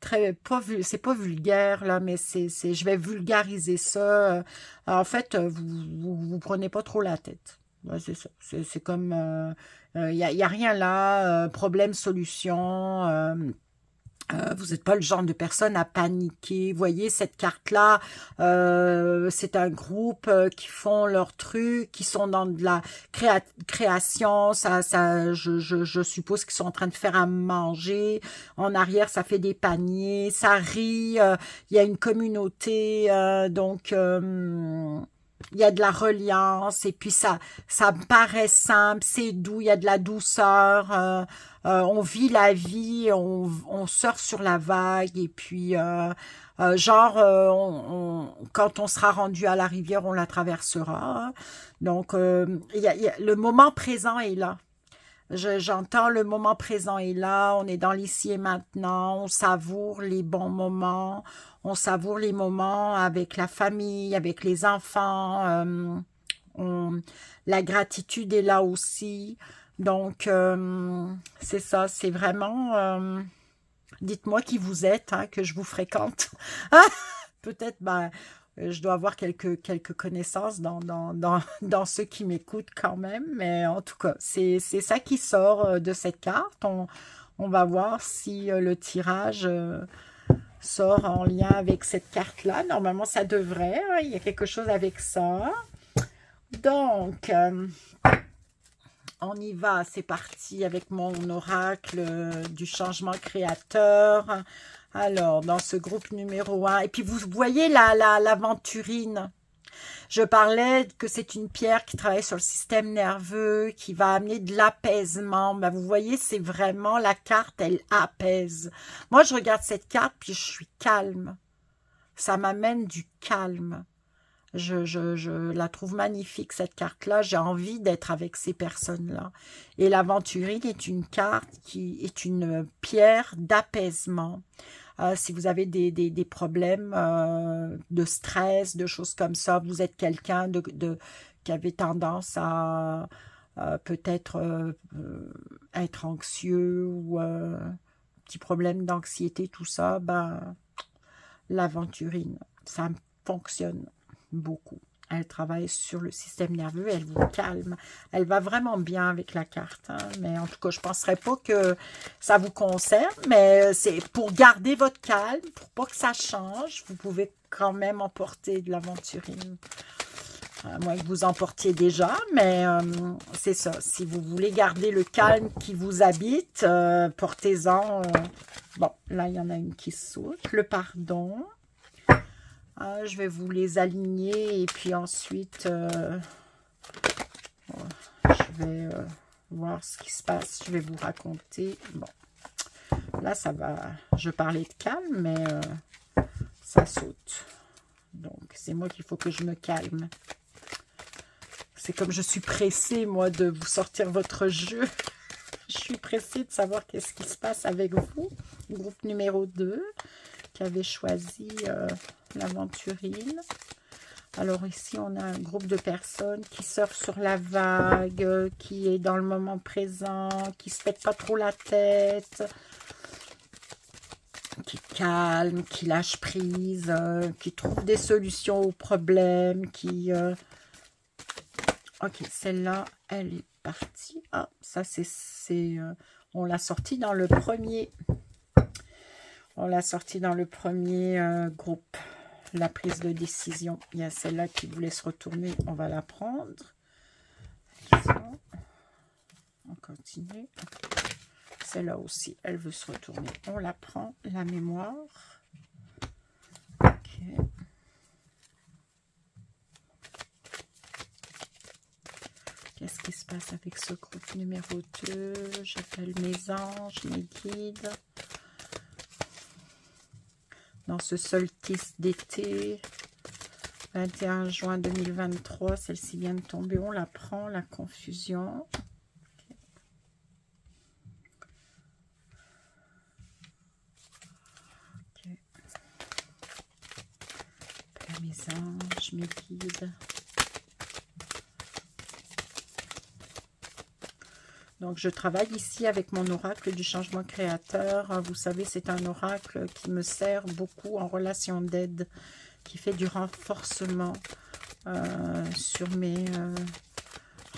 c'est pas vulgaire, là, mais je vais vulgariser ça. En fait, vous prenez pas trop la tête. Ouais, c'est ça. C'est comme, y a rien là, problème, solution. Vous n'êtes pas le genre de personne à paniquer. Vous voyez, cette carte-là, c'est un groupe qui font leur truc, qui sont dans de la création. Je suppose qu'ils sont en train de faire à manger. En arrière, ça fait des paniers, ça rit. Il y a une communauté, donc... il y a de la reliance et puis ça me paraît simple, c'est doux, il y a de la douceur, on vit la vie, on surfe sur la vague et puis genre quand on sera rendu à la rivière, on la traversera. Hein. Donc le moment présent est là. J'entends le moment présent est là, on est dans l'ici et maintenant, on savoure les bons moments, on savoure les moments avec la famille, avec les enfants, la gratitude est là aussi. Donc, c'est ça, c'est vraiment... dites-moi qui vous êtes, hein, que je vous fréquente. Peut-être, ben, je dois avoir quelques connaissances dans ceux qui m'écoutent quand même. Mais en tout cas, c'est ça qui sort de cette carte. On va voir si le tirage sort en lien avec cette carte-là. Normalement, ça devrait. Hein, il y a quelque chose avec ça. Donc, on y va. C'est parti avec mon oracle du changement créateur. Alors, dans ce groupe numéro 1, et puis vous voyez l'aventurine. Je parlais que c'est une pierre qui travaille sur le système nerveux, qui va amener de l'apaisement. Ben, vous voyez, c'est vraiment la carte, elle apaise. Moi, je regarde cette carte, puis je suis calme. Ça m'amène du calme. Je la trouve magnifique, cette carte-là. J'ai envie d'être avec ces personnes-là. Et l'aventurine est une carte qui est une pierre d'apaisement. Si vous avez des problèmes de stress, de choses comme ça, vous êtes quelqu'un qui avait tendance à peut-être être anxieux ou petit problème d'anxiété, tout ça, ben, l'aventurine, ça fonctionne beaucoup. Elle travaille sur le système nerveux, elle vous calme. Elle va vraiment bien avec la carte. Hein? Mais en tout cas, je ne penserais pas que ça vous concerne. Mais c'est pour garder votre calme, pour pas que ça change. Vous pouvez quand même emporter de l'aventurine. À moins que vous emportiez déjà. Mais c'est ça. Si vous voulez garder le calme qui vous habite, portez-en. Bon, là, il y en a une qui saute. Le pardon. Je vais vous les aligner et puis ensuite, je vais voir ce qui se passe. Je vais vous raconter. Bon, là, ça va. Je parlais de calme, mais ça saute. Donc, c'est moi qu'il faut que je me calme. C'est comme je suis pressée, moi, de vous sortir votre jeu. Je suis pressée de savoir qu'est-ce qui se passe avec vous. Groupe numéro 2, qui avait choisi... l'aventurine. Alors ici, on a un groupe de personnes qui surfent sur la vague, qui est dans le moment présent, qui se pète pas trop la tête, qui calme, qui lâche prise, qui trouve des solutions aux problèmes, qui... Ok, celle-là, elle est partie. Ah, ça c'est on l'a sortie dans le premier... On l'a sortie dans le premier groupe. La prise de décision. Il y a celle-là qui voulait se retourner. On va la prendre. On continue. Celle-là aussi, elle veut se retourner. On la prend. La mémoire. Ok. Qu'est-ce qui se passe avec ce groupe numéro 2? J'appelle mes anges, mes guides. Dans ce solstice d'été, 21 juin 2023, celle-ci vient de tomber, on la prend, la confusion. Okay. Okay. Mes anges, mes guides. Donc, je travaille ici avec mon oracle du changement créateur. Vous savez, c'est un oracle qui me sert beaucoup en relation d'aide, qui fait du renforcement sur mes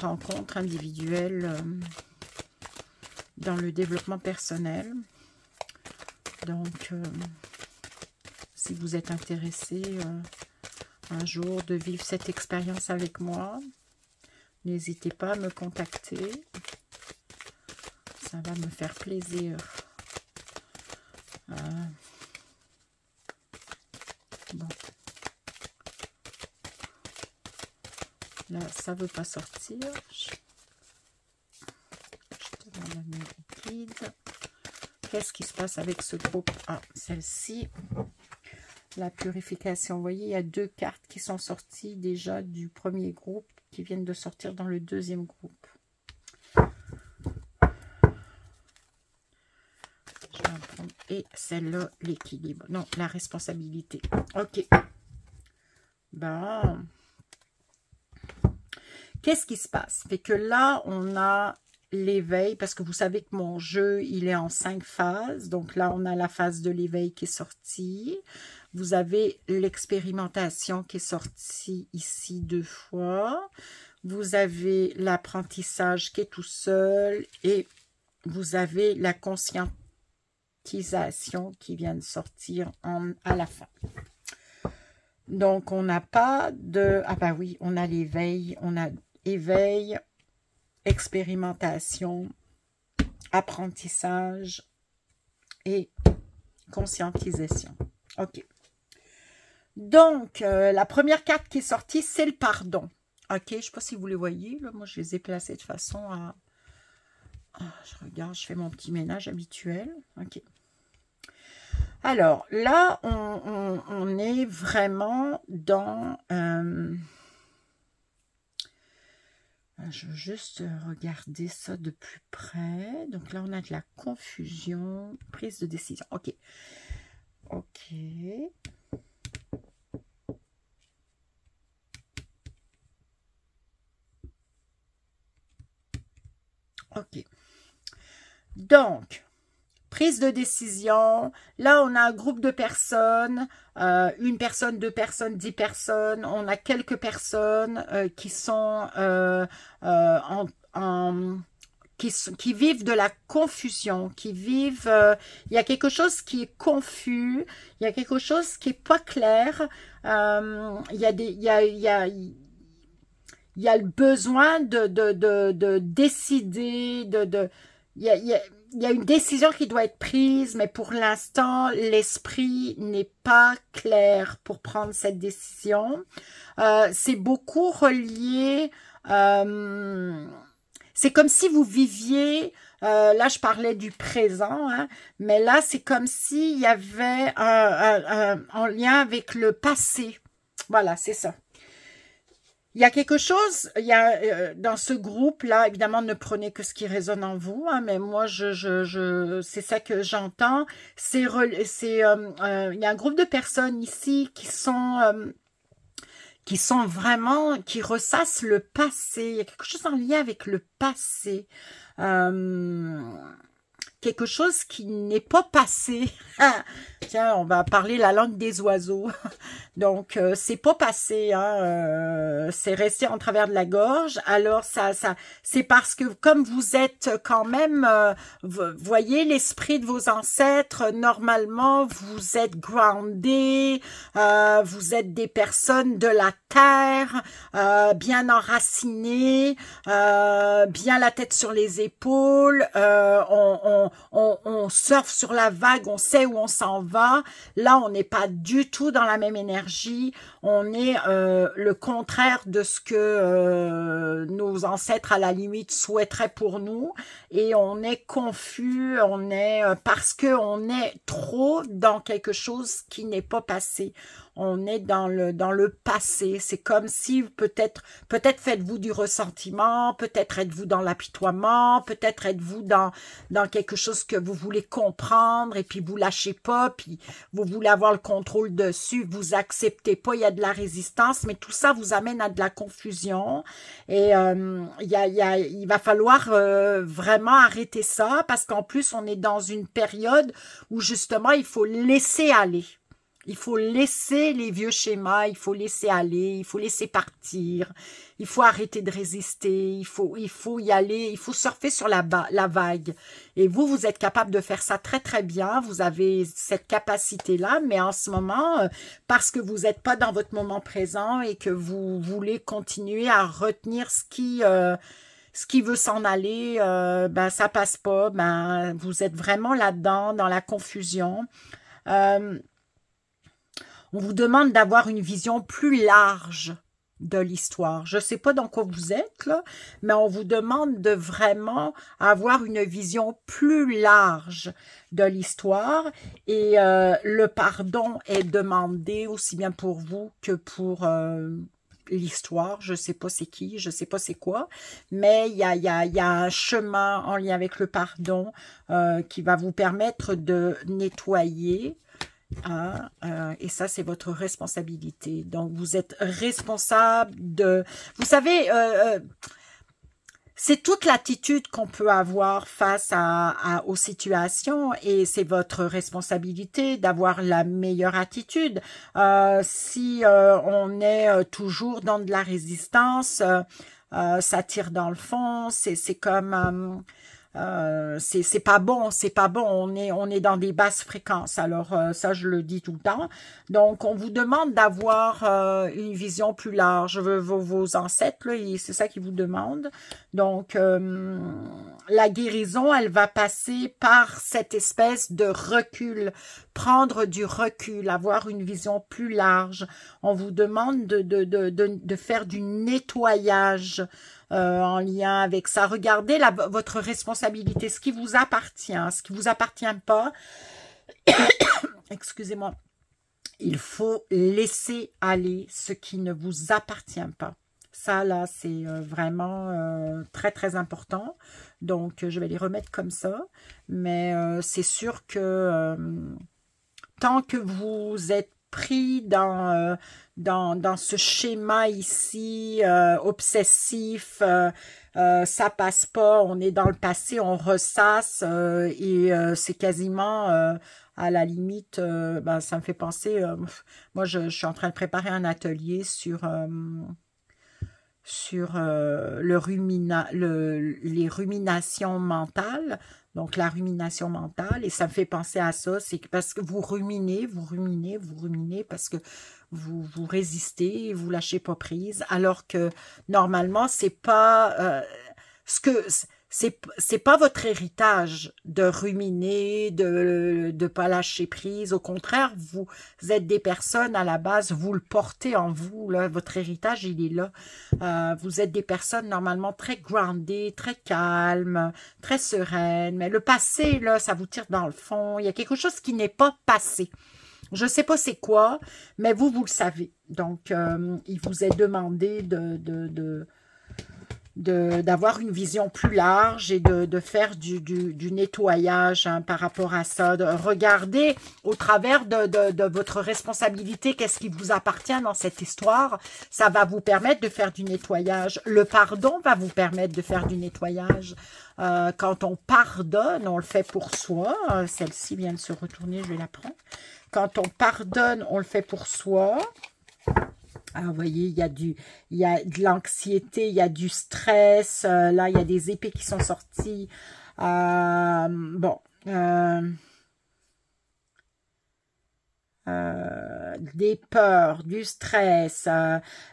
rencontres individuelles dans le développement personnel. Donc, si vous êtes intéressé un jour de vivre cette expérience avec moi, n'hésitez pas à me contacter. Ça va me faire plaisir. Bon. Là, ça ne veut pas sortir. Je te donne la liquide. Qu'est-ce qui se passe avec ce groupe? Ah, celle-ci. La purification. Vous voyez, il y a 2 cartes qui sont sorties déjà du premier groupe, qui viennent de sortir dans le deuxième groupe. Je vais en prendre. Et celle-là, l'équilibre. Non, la responsabilité. Ok. Bon. Qu'est-ce qui se passe? Fait que là, on a l'éveil, parce que vous savez que mon jeu, il est en 5 phases. Donc là, on a la phase de l'éveil qui est sortie. Vous avez l'expérimentation qui est sortie ici 2 fois. Vous avez l'apprentissage qui est tout seul. Et vous avez la conscientisation qui vient de sortir à la fin. Donc, on n'a pas de... Ah bah oui, on a l'éveil. On a éveil, expérimentation, apprentissage et conscientisation. Ok. Donc, la première carte qui est sortie, c'est le pardon. Ok, je ne sais pas si vous les voyez. Là, moi, je les ai placés de façon à... je regarde, je fais mon petit ménage habituel. Ok. Alors, là, on est vraiment dans... je veux juste regarder ça de plus près. Donc là, on a de la confusion, prise de décision. Ok. Ok. Ok. Donc, prise de décision. Là, on a un groupe de personnes, 1 personne, 2 personnes, 10 personnes. On a quelques personnes qui sont qui vivent de la confusion, qui vivent... il y a quelque chose qui est confus, il y a quelque chose qui n'est pas clair. Il y a des... Il y a le besoin de décider, il y a une décision qui doit être prise, mais pour l'instant, l'esprit n'est pas clair pour prendre cette décision. C'est beaucoup relié... c'est comme si vous viviez... là, je parlais du présent, hein, mais là, c'est comme s'il y avait en lien avec le passé. Voilà, c'est ça. Il y a quelque chose, il y a dans ce groupe-là, évidemment, ne prenez que ce qui résonne en vous, hein, mais moi, c'est ça que j'entends. Il y a un groupe de personnes ici qui sont vraiment, qui ressassent le passé. Il y a quelque chose en lien avec le passé. Quelque chose qui n'est pas passé. Tiens, on va parler la langue des oiseaux. Donc, c'est pas passé, hein, c'est resté en travers de la gorge. Alors, c'est parce que comme vous êtes quand même, voyez l'esprit de vos ancêtres, normalement, vous êtes groundés, vous êtes des personnes de la terre, bien enracinées, bien la tête sur les épaules, on surfe sur la vague, on sait où on s'en va. Là, on n'est pas du tout dans la même énergie. On est le contraire de ce que nos ancêtres, à la limite, souhaiteraient pour nous. Et on est confus, on est parce qu'on est trop dans quelque chose qui n'est pas passé. On est dans le passé. C'est comme si peut-être faites-vous du ressentiment, peut-être êtes-vous dans l'apitoiement, peut-être êtes-vous dans quelque chose que vous voulez comprendre et puis vous lâchez pas, puis vous voulez avoir le contrôle dessus, vous acceptez pas, il y a de la résistance, mais tout ça vous amène à de la confusion. Et il va falloir vraiment arrêter ça parce qu'en plus on est dans une période où justement il faut laisser aller. Il faut laisser les vieux schémas, il faut laisser aller, il faut laisser partir, il faut arrêter de résister, il faut y aller, il faut surfer sur la vague. Et vous êtes capable de faire ça très très bien, vous avez cette capacité-là, mais en ce moment, parce que vous n'êtes pas dans votre moment présent et que vous voulez continuer à retenir ce qui veut s'en aller, ben ça passe pas, ben vous êtes vraiment là-dedans, dans la confusion. On vous demande d'avoir une vision plus large de l'histoire. Je ne sais pas dans quoi vous êtes, là, mais on vous demande de vraiment avoir une vision plus large de l'histoire. Et le pardon est demandé aussi bien pour vous que pour l'histoire. Je ne sais pas c'est qui, je ne sais pas c'est quoi, mais il y a un chemin en lien avec le pardon qui va vous permettre de nettoyer. Et ça, c'est votre responsabilité. Donc, vous êtes responsable de... Vous savez, c'est toute l'attitude qu'on peut avoir face aux situations et c'est votre responsabilité d'avoir la meilleure attitude. Si on est toujours dans de la résistance, ça tire dans le fond, c'est comme... c'est pas bon, on est dans des basses fréquences, alors ça je le dis tout le temps. Donc on vous demande d'avoir une vision plus large. Vos ancêtres, c'est ça qu'ils vous demandent. Donc la guérison, elle va passer par cette espèce de recul, prendre du recul, avoir une vision plus large. On vous demande de faire du nettoyage en lien avec ça. Regardez votre responsabilité, ce qui vous appartient, ce qui vous appartient pas. Excusez-moi. Il faut laisser aller ce qui ne vous appartient pas. Ça, là, c'est vraiment très, très important. Donc, je vais les remettre comme ça. Mais c'est sûr que tant que vous êtes pris dans ce schéma ici, obsessif, ça passe pas, on est dans le passé, on ressasse, et c'est quasiment, à la limite, ben, ça me fait penser, moi je suis en train de préparer un atelier sur les ruminations mentales. Donc, la rumination mentale, et ça me fait penser à ça, c'est parce que vous ruminez, parce que vous résistez, vous lâchez pas prise, alors que normalement, c'est pas c'est pas votre héritage de ruminer, de pas lâcher prise. Au contraire, vous êtes des personnes à la base, vous le portez en vous, là, votre héritage, il est là. Vous êtes des personnes normalement très groundées, très calmes, très sereines. Mais le passé, là, ça vous tire dans le fond. Il y a quelque chose qui n'est pas passé. Je ne sais pas c'est quoi, mais vous le savez. Donc, il vous est demandé d'avoir une vision plus large et de faire du nettoyage par rapport à ça, de regarder au travers de votre responsabilité, qu'est-ce qui vous appartient dans cette histoire. Ça va vous permettre de faire du nettoyage. Le pardon va vous permettre de faire du nettoyage. Quand on pardonne, on le fait pour soi. Celle-ci vient de se retourner, je vais la prendre. Quand on pardonne, on le fait pour soi. Alors, vous voyez, il y a de l'anxiété, il y a du stress. Là, il y a des épées qui sont sorties. Des peurs, du stress,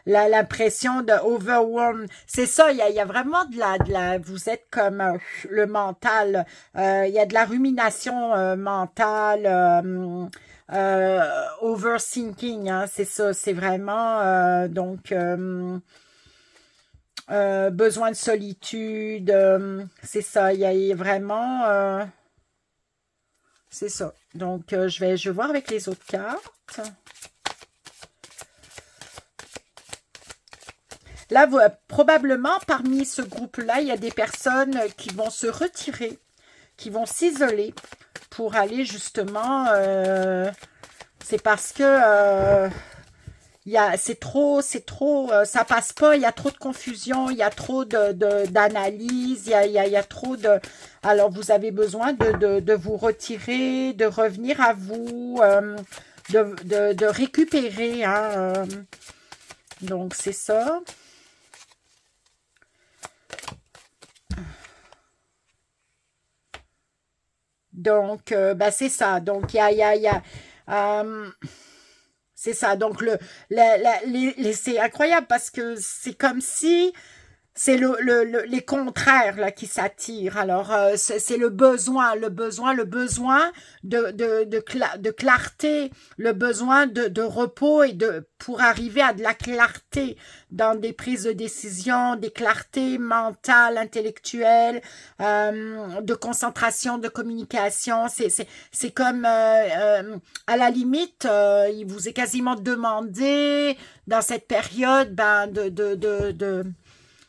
l'impression de overwhelm. C'est ça, il y a vraiment de la vous êtes comme le mental. Il y a de la rumination mentale. Overthinking, hein, c'est ça, c'est vraiment besoin de solitude, c'est ça, il y a vraiment c'est ça. Donc je vais voir avec les autres cartes. Là, probablement parmi ce groupe-là, il y a des personnes qui vont se retirer, qui vont s'isoler pour aller justement, c'est parce que c'est trop, ça passe pas, il y a trop de confusion, il y a trop d'analyse, il y a trop de... Alors, vous avez besoin de vous retirer, de revenir à vous, de récupérer. Hein, donc, c'est ça. Donc, ben, c'est ça. Donc, c'est ça. Donc, c'est incroyable parce que c'est comme si c'est les contraires là qui s'attirent. Alors, c'est le besoin de clarté, le besoin de repos et pour arriver à de la clarté dans des prises de décision, des clartés mentales, intellectuelles, de concentration, de communication. C'est comme, à la limite, il vous est quasiment demandé dans cette période ben,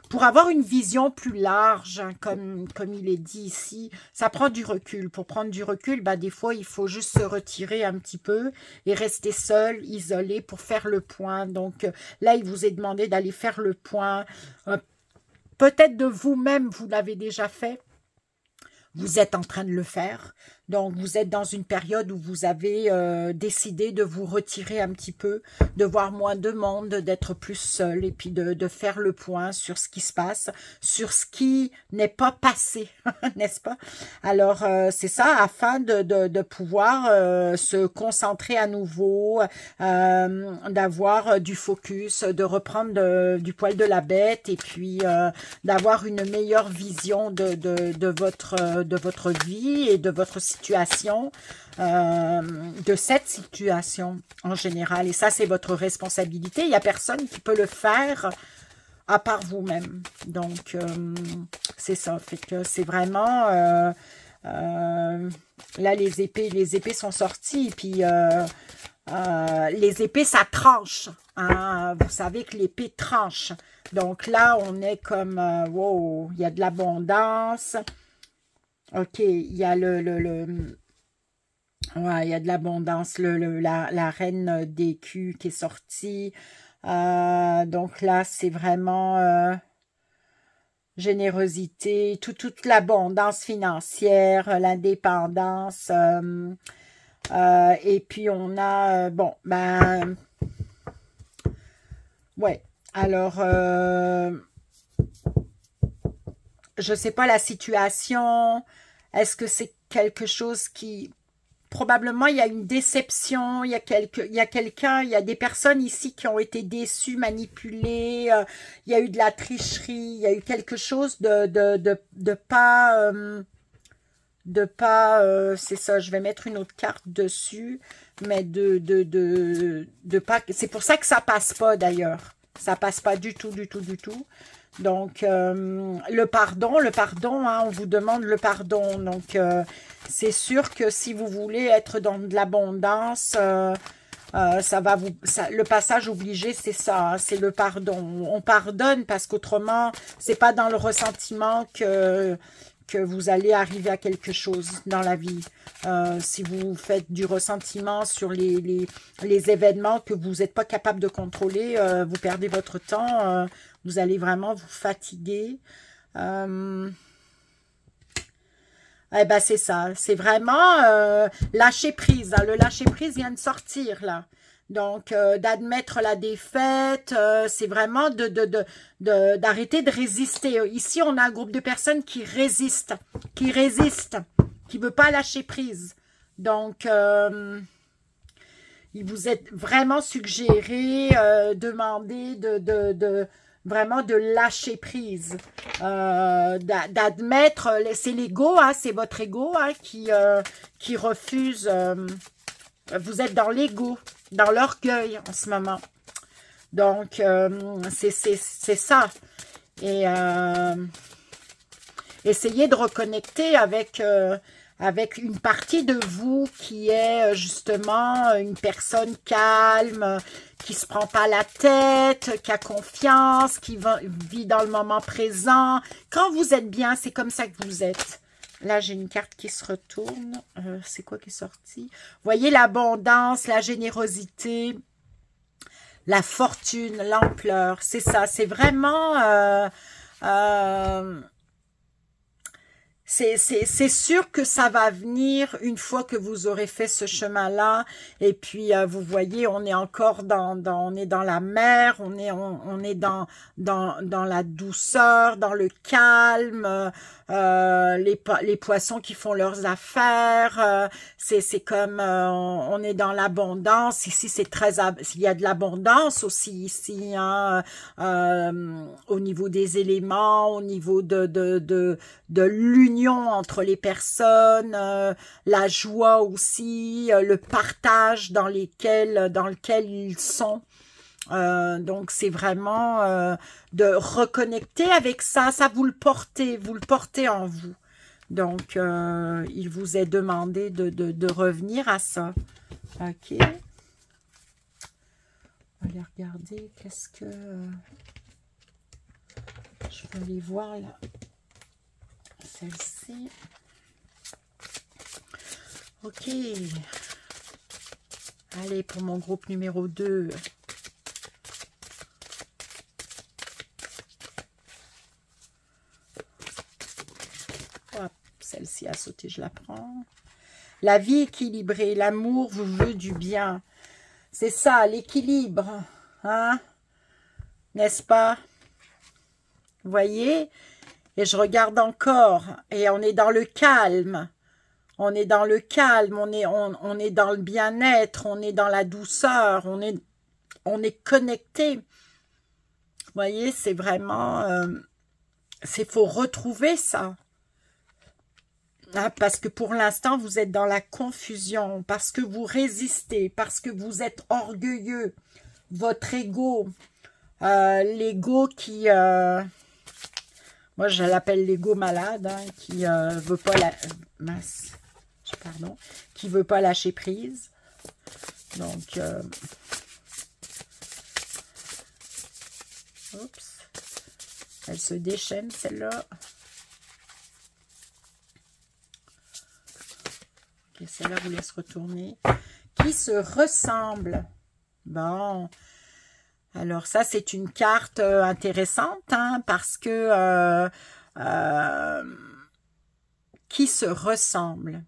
pour avoir une vision plus large, hein, comme il est dit ici, ça prend du recul. Pour prendre du recul, ben, des fois, il faut juste se retirer un petit peu et rester seul, isolé, pour faire le point. Donc, là, il vous est demandé d'aller faire le point. Peut-être de vous-même, vous l'avez déjà fait. Vous êtes en train de le faire. Donc, vous êtes dans une période où vous avez décidé de vous retirer un petit peu, de voir moins de monde, d'être plus seul et puis de faire le point sur ce qui se passe, sur ce qui n'est pas passé, n'est-ce pas? Alors, c'est ça, afin de pouvoir se concentrer à nouveau, d'avoir du focus, de reprendre du poil de la bête et puis d'avoir une meilleure vision de votre vie et de votre situation, de cette situation en général. Et ça, c'est votre responsabilité. Il n'y a personne qui peut le faire à part vous-même. Donc, c'est ça. Fait que c'est vraiment... là, les épées sont sorties. Et puis, les épées, ça tranche. Hein? Vous savez que l'épée tranche. Donc là, on est comme... wow, il y a de l'abondance. OK, il y a ouais, il y a de l'abondance, la reine d'écus qui est sortie. Donc là, c'est vraiment générosité, toute l'abondance financière, l'indépendance. Et puis, on a, bon, ben, ouais, alors... je sais pas la situation. Est-ce que c'est quelque chose qui... Probablement, il y a une déception, il y a quelqu'un, il y a des personnes ici qui ont été déçues, manipulées, il y a eu de la tricherie, il y a eu quelque chose de pas... c'est ça, je vais mettre une autre carte dessus, mais de pas... C'est pour ça que ça passe pas d'ailleurs. Ça passe pas du tout, du tout, du tout. Donc, le pardon, hein, on vous demande le pardon. Donc, c'est sûr que si vous voulez être dans de l'abondance, le passage obligé, c'est ça, hein, c'est le pardon. On pardonne parce qu'autrement, c'est pas dans le ressentiment que vous allez arriver à quelque chose dans la vie. Si vous faites du ressentiment sur les événements que vous n'êtes pas capable de contrôler, vous perdez votre temps, vous allez vraiment vous fatiguer. Eh ben c'est ça, c'est vraiment lâcher prise. Hein. Le lâcher prise vient de sortir là. Donc, d'admettre la défaite, c'est vraiment d'arrêter de résister. Ici, on a un groupe de personnes qui résistent, qui ne veut pas lâcher prise. Donc, il vous est vraiment suggéré, demandé vraiment de lâcher prise, d'admettre, c'est l'ego, hein, c'est votre ego hein, qui refuse, vous êtes dans l'ego, dans l'orgueil en ce moment. Donc, c'est ça. Et essayez de reconnecter avec une partie de vous qui est justement une personne calme, qui se prend pas la tête, qui a confiance, qui vit dans le moment présent. Quand vous êtes bien, c'est comme ça que vous êtes. Là, j'ai une carte qui se retourne. C'est quoi qui est sorti? Vous voyez l'abondance, la générosité, la fortune, l'ampleur. C'est ça, c'est vraiment... c'est sûr que ça va venir une fois que vous aurez fait ce chemin-là. Et puis, vous voyez, on est encore on est dans la mer, on est dans la douceur, dans le calme, les poissons qui font leurs affaires, c'est comme, on est dans l'abondance. Ici, il y a de l'abondance aussi ici, hein, au niveau des éléments, au niveau de l'union entre les personnes, la joie aussi, le partage dans lequel ils sont. Donc c'est vraiment de reconnecter avec ça, vous le portez en vous. Donc il vous est demandé de revenir à ça. Ok. On va aller regarder, qu'est-ce que... je vais aller voir là. Celle-ci. Ok. Allez, pour mon groupe numéro 2. Hop, celle-ci a sauté, je la prends. La vie équilibrée, l'amour vous veut du bien. C'est ça, l'équilibre. Hein? N'est-ce pas? Vous voyez? Et je regarde encore, et on est dans le calme. On est dans le calme, on est dans le bien-être, on est dans la douceur, on est connecté. Vous voyez, c'est vraiment... faut retrouver ça. Hein, parce que pour l'instant, vous êtes dans la confusion, parce que vous résistez, parce que vous êtes orgueilleux. Votre ego, l'ego qui... moi, je l'appelle l'ego malade, hein, qui veut pas qui veut pas lâcher prise. Donc, oups, elle se déchaîne celle-là. Ok, celle-là vous laisse retourner. Qui se ressemble. Bon. Alors ça, c'est une carte intéressante, hein, parce que qui se ressemble.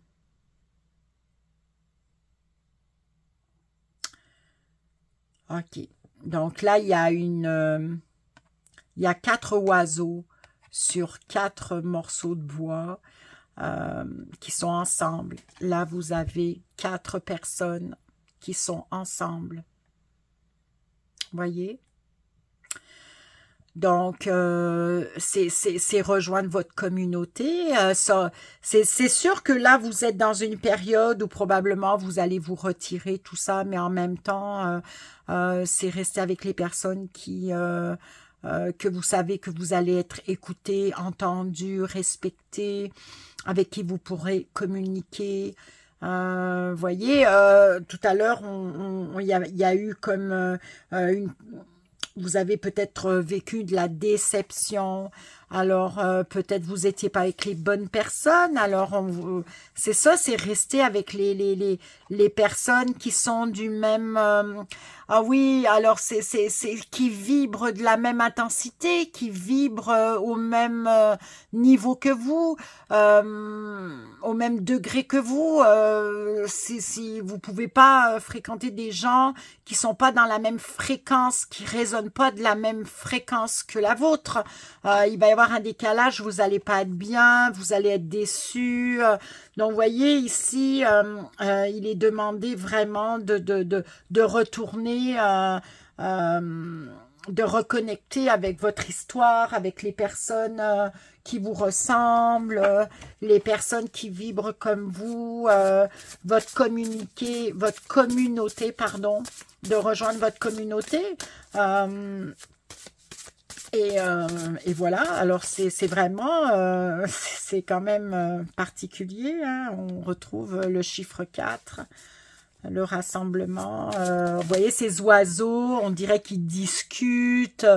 Ok. Donc là, il y a 4 oiseaux sur 4 morceaux de bois qui sont ensemble. Là, vous avez 4 personnes qui sont ensemble. Voyez? Donc, c'est rejoindre votre communauté. C'est sûr que là, vous êtes dans une période où probablement vous allez vous retirer, tout ça, mais en même temps, c'est rester avec les personnes que vous savez que vous allez être écouté, entendu, respecté, avec qui vous pourrez communiquer. Voyez, tout à l'heure, il y a eu comme vous avez peut-être vécu de la déception. Alors, peut-être vous étiez pas avec les bonnes personnes. Alors, c'est ça, c'est rester avec les personnes qui sont du même... ah oui, alors c'est qui vibrent de la même intensité, qui vibrent au même niveau que vous, au même degré que vous. Si vous pouvez pas fréquenter des gens qui sont pas dans la même fréquence, qui résonnent pas de la même fréquence que la vôtre, il va y avoir un décalage, vous allez pas être bien, vous allez être déçus. Donc, vous voyez, ici, il est demandé vraiment de retourner, de reconnecter avec votre histoire, avec les personnes qui vous ressemblent, les personnes qui vibrent comme vous, votre communauté, pardon, de rejoindre votre communauté. Et voilà, alors c'est vraiment, c'est quand même particulier, hein. On retrouve le chiffre 4. Le rassemblement, vous voyez ces oiseaux, on dirait qu'ils discutent,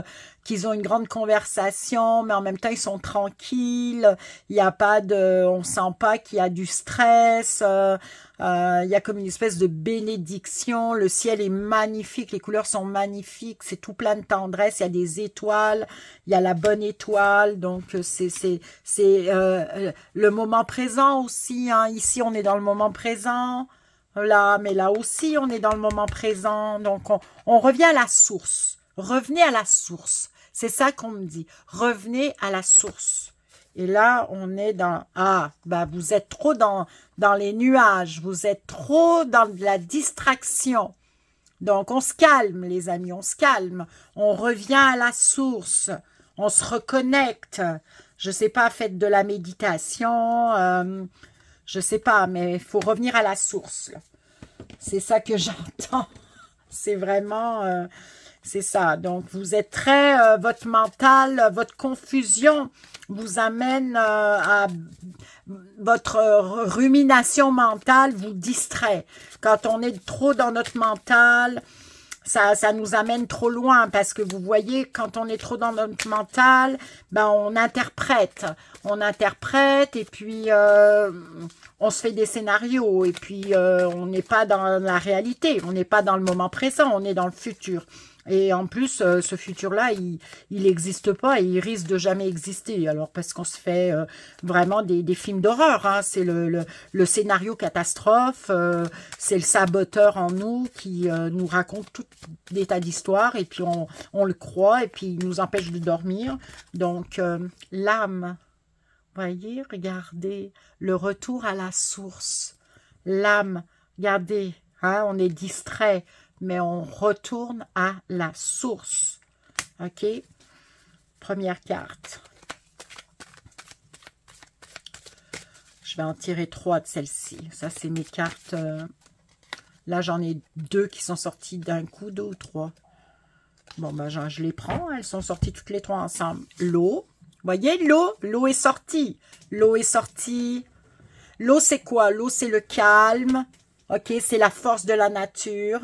qu'ils ont une grande conversation, mais en même temps ils sont tranquilles, il n'y a pas de, on sent pas qu'il y a du stress, il y a comme une espèce de bénédiction, le ciel est magnifique, les couleurs sont magnifiques, c'est tout plein de tendresse, il y a des étoiles, il y a la bonne étoile, donc c'est le moment présent aussi, hein. Ici on est dans le moment présent. Là, mais là aussi, on est dans le moment présent. Donc, on revient à la source. Revenez à la source. C'est ça qu'on me dit. Revenez à la source. Et là, on est dans... Ah, bah, vous êtes trop dans les nuages. Vous êtes trop dans de la distraction. Donc, on se calme, les amis. On se calme. On revient à la source. On se reconnecte. Je sais pas, faites de la méditation... je sais pas, mais il faut revenir à la source. C'est ça que j'entends. C'est vraiment... c'est ça. Donc, vous êtes très... votre mental, votre confusion vous amène à... Votre rumination mentale vous distrait. Quand on est trop dans notre mental... Ça nous amène trop loin parce que vous voyez, quand on est trop dans notre mental, ben on interprète et puis on se fait des scénarios et puis on n'est pas dans la réalité, on n'est pas dans le moment présent, on est dans le futur. Et en plus, ce futur-là, il n'existe pas et il risque de jamais exister. Alors, parce qu'on se fait vraiment des films d'horreur. Hein. C'est le scénario catastrophe. C'est le saboteur en nous qui nous raconte tout des tas d'histoires. Et puis, on le croit et puis il nous empêche de dormir. Donc, l'âme, voyez, regardez, le retour à la source. L'âme, regardez, hein, on est distrait. Mais on retourne à la source. OK? Première carte. Je vais en tirer 3 de celle-ci. Ça, c'est mes cartes. Là, j'en ai 2 qui sont sorties d'un coup, 2 ou 3. Bon, ben, je les prends. Elles sont sorties toutes les 3 ensemble. L'eau. Voyez, l'eau. L'eau est sortie. L'eau est sortie. L'eau, c'est quoi? L'eau, c'est le calme. OK? C'est la force de la nature.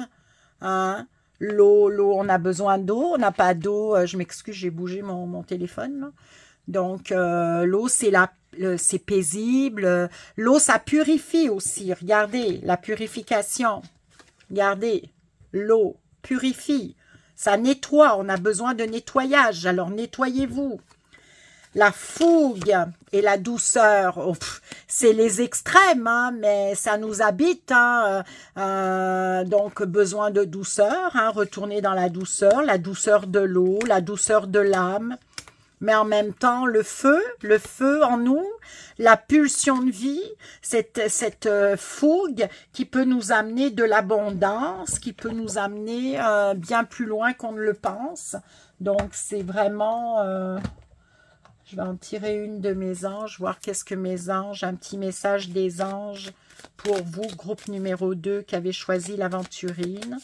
Hein? L'eau, on a besoin d'eau, on n'a pas d'eau, je m'excuse, j'ai bougé mon téléphone. Là. Donc, l'eau, c'est paisible. L'eau, ça purifie aussi. Regardez, la purification. Regardez, l'eau purifie. Ça nettoie, on a besoin de nettoyage, alors nettoyez-vous. La fougue et la douceur, oh, c'est les extrêmes, hein, mais ça nous habite. Hein, donc, besoin de douceur, hein, retourner dans la douceur de l'eau, la douceur de l'âme. Mais en même temps, le feu en nous, la pulsion de vie, cette fougue qui peut nous amener de l'abondance, qui peut nous amener bien plus loin qu'on ne le pense. Donc, c'est vraiment... je vais en tirer une de mes anges, voir qu'est-ce que mes anges, un petit message des anges pour vous, groupe numéro 2 qui avez choisi l'aventurine.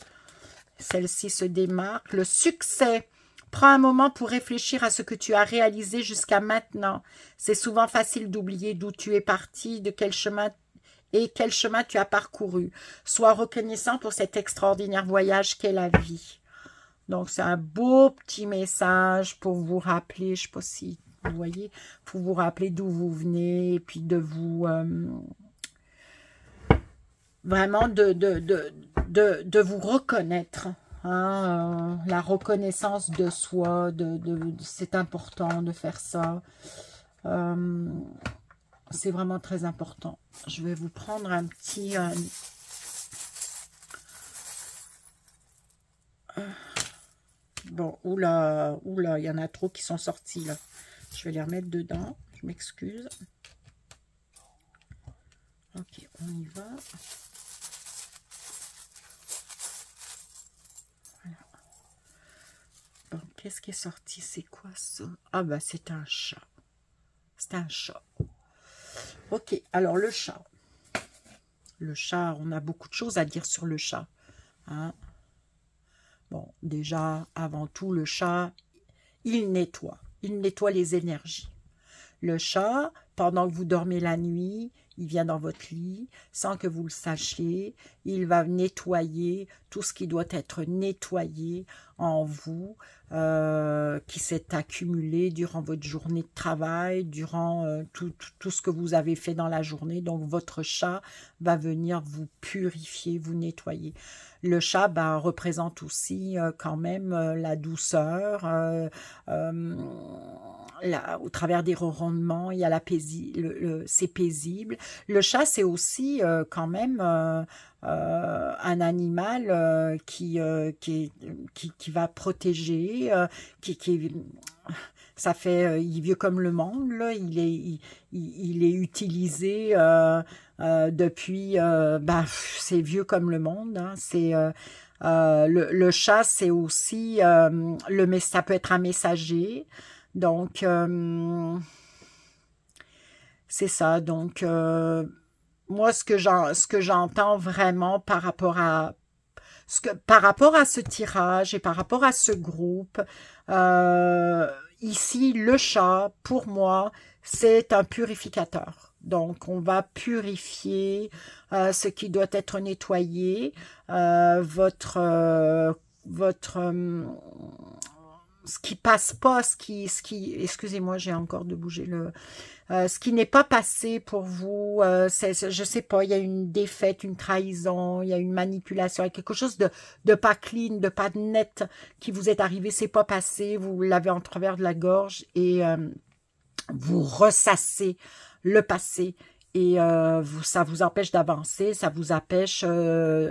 Celle-ci se démarque. Le succès. Prends un moment pour réfléchir à ce que tu as réalisé jusqu'à maintenant. C'est souvent facile d'oublier d'où tu es parti, de quel chemin et quel chemin tu as parcouru. Sois reconnaissant pour cet extraordinaire voyage qu'est la vie. Donc, c'est un beau petit message pour vous rappeler, je ne sais pas si vous voyez, pour vous rappeler d'où vous venez, et puis de vous... vraiment de vous reconnaître. Hein, la reconnaissance de soi, c'est important de faire ça. C'est vraiment très important. Je vais vous prendre un petit... bon, oula, il y en a trop qui sont sortis là. Je vais les remettre dedans. Je m'excuse. Ok, on y va. Voilà. Bon, qu'est-ce qui est sorti? C'est quoi ça? Ah ben, c'est un chat. C'est un chat. Ok, alors le chat. Le chat, on a beaucoup de choses à dire sur le chat. Hein? Bon, déjà, avant tout, le chat, il nettoie. Il nettoie les énergies. Le chat, pendant que vous dormez la nuit, il vient dans votre lit sans que vous le sachiez. Il va nettoyer tout ce qui doit être nettoyé en vous, qui s'est accumulé durant votre journée de travail, durant tout ce que vous avez fait dans la journée. Donc, votre chat va venir vous purifier, vous nettoyer. Le chat représente aussi quand même la douceur, au travers des ronronnements, il y a c'est paisible. Le chat, c'est aussi quand même un animal qui va protéger, ça fait, il est vieux comme le monde, là. Il est utilisé depuis, c'est vieux comme le monde, hein. C'est le chat, c'est aussi ça peut être un messager. Donc, c'est ça. Donc, moi, ce que j'entends vraiment par rapport à ce tirage et par rapport à ce groupe, ici, le chat, pour moi, c'est un purificateur. Donc, on va purifier ce qui doit être nettoyé, ce qui passe pas, excusez-moi, j'ai encore de bouger ce qui n'est pas passé pour vous, je sais pas, il y a une défaite, une trahison, il y a une manipulation, il y a quelque chose de pas clean, de pas net qui vous est arrivé, c'est pas passé, vous l'avez en travers de la gorge et vous ressassez le passé. Et ça vous empêche d'avancer, ça vous empêche,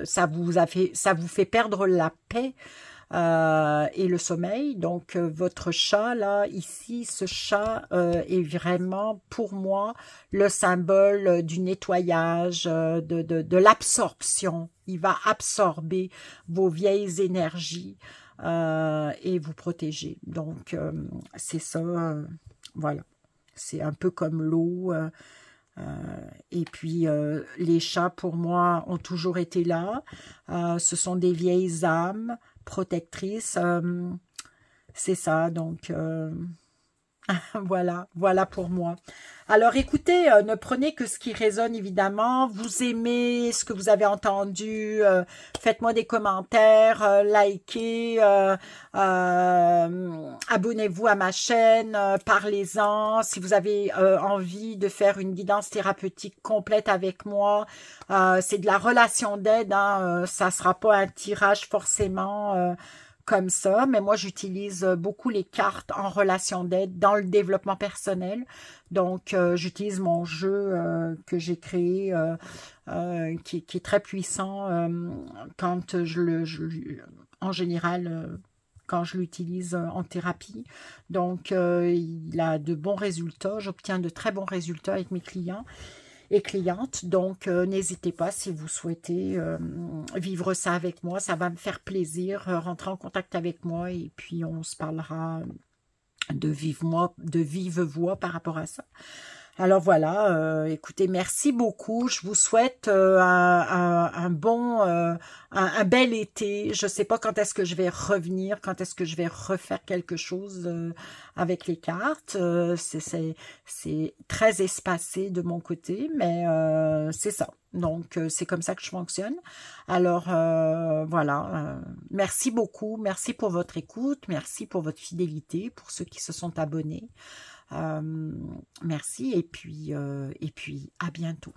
ça vous fait perdre la paix et le sommeil. Donc, votre chat, là, ici, ce chat est vraiment, pour moi, le symbole du nettoyage, de l'absorption. Il va absorber vos vieilles énergies et vous protéger. Donc, c'est ça, voilà. C'est un peu comme l'eau. Et puis, les chats, pour moi, ont toujours été là. Ce sont des vieilles âmes protectrices. C'est ça, donc... voilà pour moi. Alors écoutez, ne prenez que ce qui résonne évidemment. Vous aimez ce que vous avez entendu, faites-moi des commentaires, likez, abonnez-vous à ma chaîne, parlez-en. Si vous avez envie de faire une guidance thérapeutique complète avec moi, c'est de la relation d'aide, hein, ça sera pas un tirage forcément comme ça, mais moi j'utilise beaucoup les cartes en relation d'aide dans le développement personnel. Donc j'utilise mon jeu que j'ai créé qui est très puissant quand en général quand je l'utilise en thérapie. Donc il a de bons résultats, j'obtiens de très bons résultats avec mes clients et clientes. Donc, n'hésitez pas si vous souhaitez vivre ça avec moi. Ça va me faire plaisir. Rentrer en contact avec moi et puis on se parlera de vive voix par rapport à ça. Alors voilà, écoutez, merci beaucoup. Je vous souhaite un bel été. Je ne sais pas quand est-ce que je vais revenir, quand est-ce que je vais refaire quelque chose avec les cartes. C'est très espacé de mon côté, mais c'est ça. Donc, c'est comme ça que je fonctionne. Alors, voilà. Merci beaucoup. Merci pour votre écoute. Merci pour votre fidélité, pour ceux qui se sont abonnés. Merci et puis à bientôt.